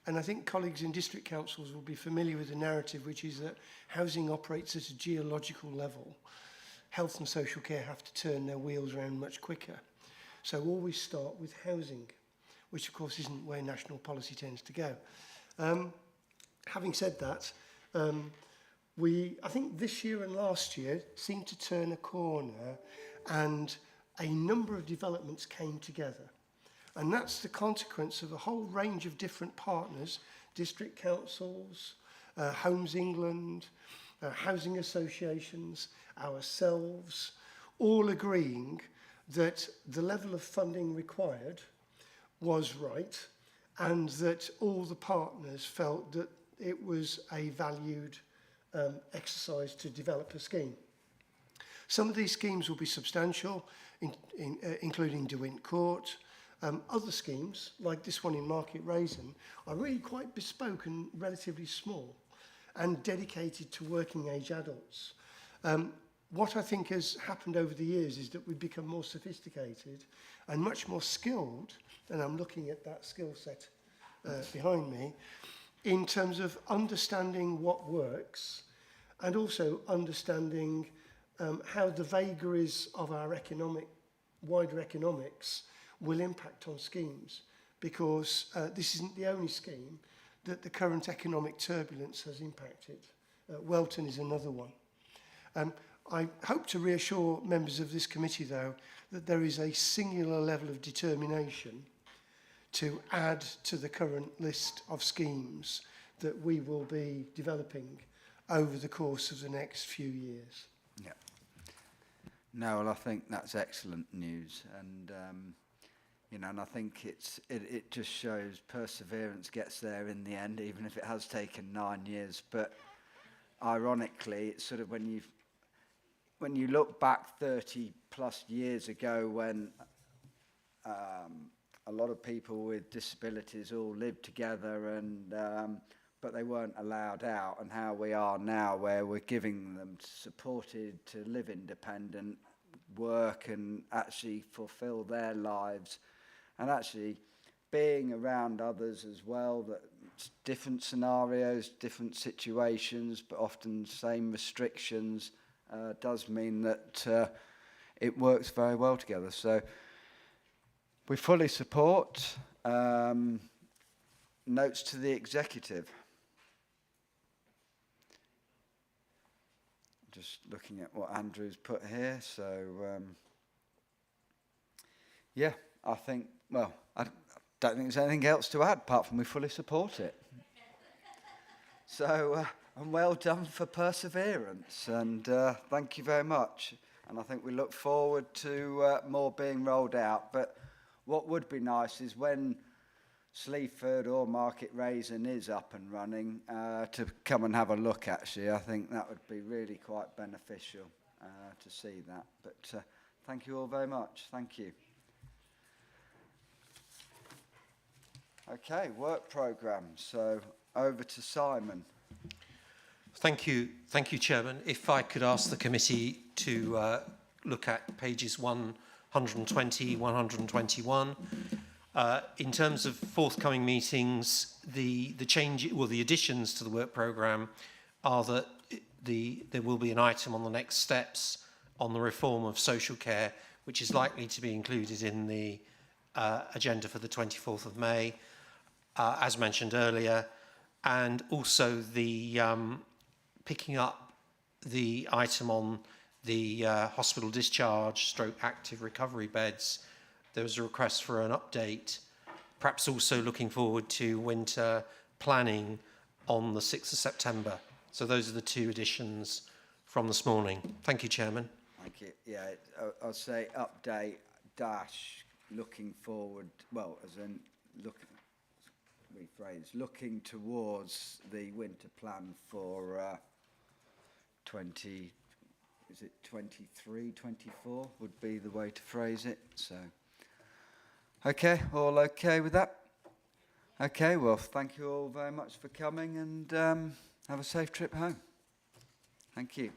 and I think colleagues in district councils will be familiar with the narrative, which is that housing operates at a geological level. Health and social care have to turn their wheels around much quicker. So always start with housing, which of course isn't where national policy tends to go. Having said that, I think this year and last year seemed to turn a corner, and a number of developments came together. And that's the consequence of a whole range of different partners, district councils, Homes England, housing associations, ourselves, all agreeing that the level of funding required was right, and that all the partners felt that it was a valued exercise to develop a scheme. Some of these schemes will be substantial, including DeWint Court. Other schemes, like this one in Market Raisin, are really quite bespoke and relatively small. and dedicated to working age adults. What I think has happened over the years is that we've become more sophisticated and much more skilled, and I'm looking at that skill set behind me, in terms of understanding what works and also understanding how the vagaries of our wider economics will impact on schemes, because this isn't the only scheme that the current economic turbulence has impacted. Welton is another one. I hope to reassure members of this committee, though, that there is a singular level of determination to add to the current list of schemes that we will be developing over the course of the next few years. Yeah. No, well, I think that's excellent news, and you know, and I think it just shows perseverance gets there in the end, even if it has taken 9 years. But ironically, it's sort of when you look back 30 plus years ago, when a lot of people with disabilities all lived together, and but they weren't allowed out, and how we are now, where we're giving them supported to live independent, work and actually fulfill their lives, and actually being around others as well, that different scenarios, different situations, but often same restrictions, does mean that it works very well together. So we fully support. Notes to the executive. Just looking at what Andrew's put here. So, yeah, I think, well, I don't think there's anything else to add apart from we fully support it. So, and well done for perseverance, and thank you very much. And I think we look forward to more being rolled out. But what would be nice is when Sleaford or Market Raisin is up and running, to come and have a look, actually. I think that would be really quite beneficial to see that. But thank you all very much. Thank you. Okay, work programme. So over to Simon. Thank you, Chairman. If I could ask the committee to look at pages 120, 121. In terms of forthcoming meetings, the additions to the work programme are that there will be an item on the next steps on the reform of social care, which is likely to be included in the agenda for the 24th of May, as mentioned earlier, and also the picking up the item on the hospital discharge stroke active recovery beds. There was a request for an update, perhaps also looking forward to winter planning on the 6th of September. So those are the two additions from this morning. Thank you, Chairman. Thank you. Yeah, I'll say update dash looking forward, well, as in looking towards the winter plan for 23, 24 would be the way to phrase it. So. Okay, all okay with that? Okay, well, thank you all very much for coming, and have a safe trip home. Thank you.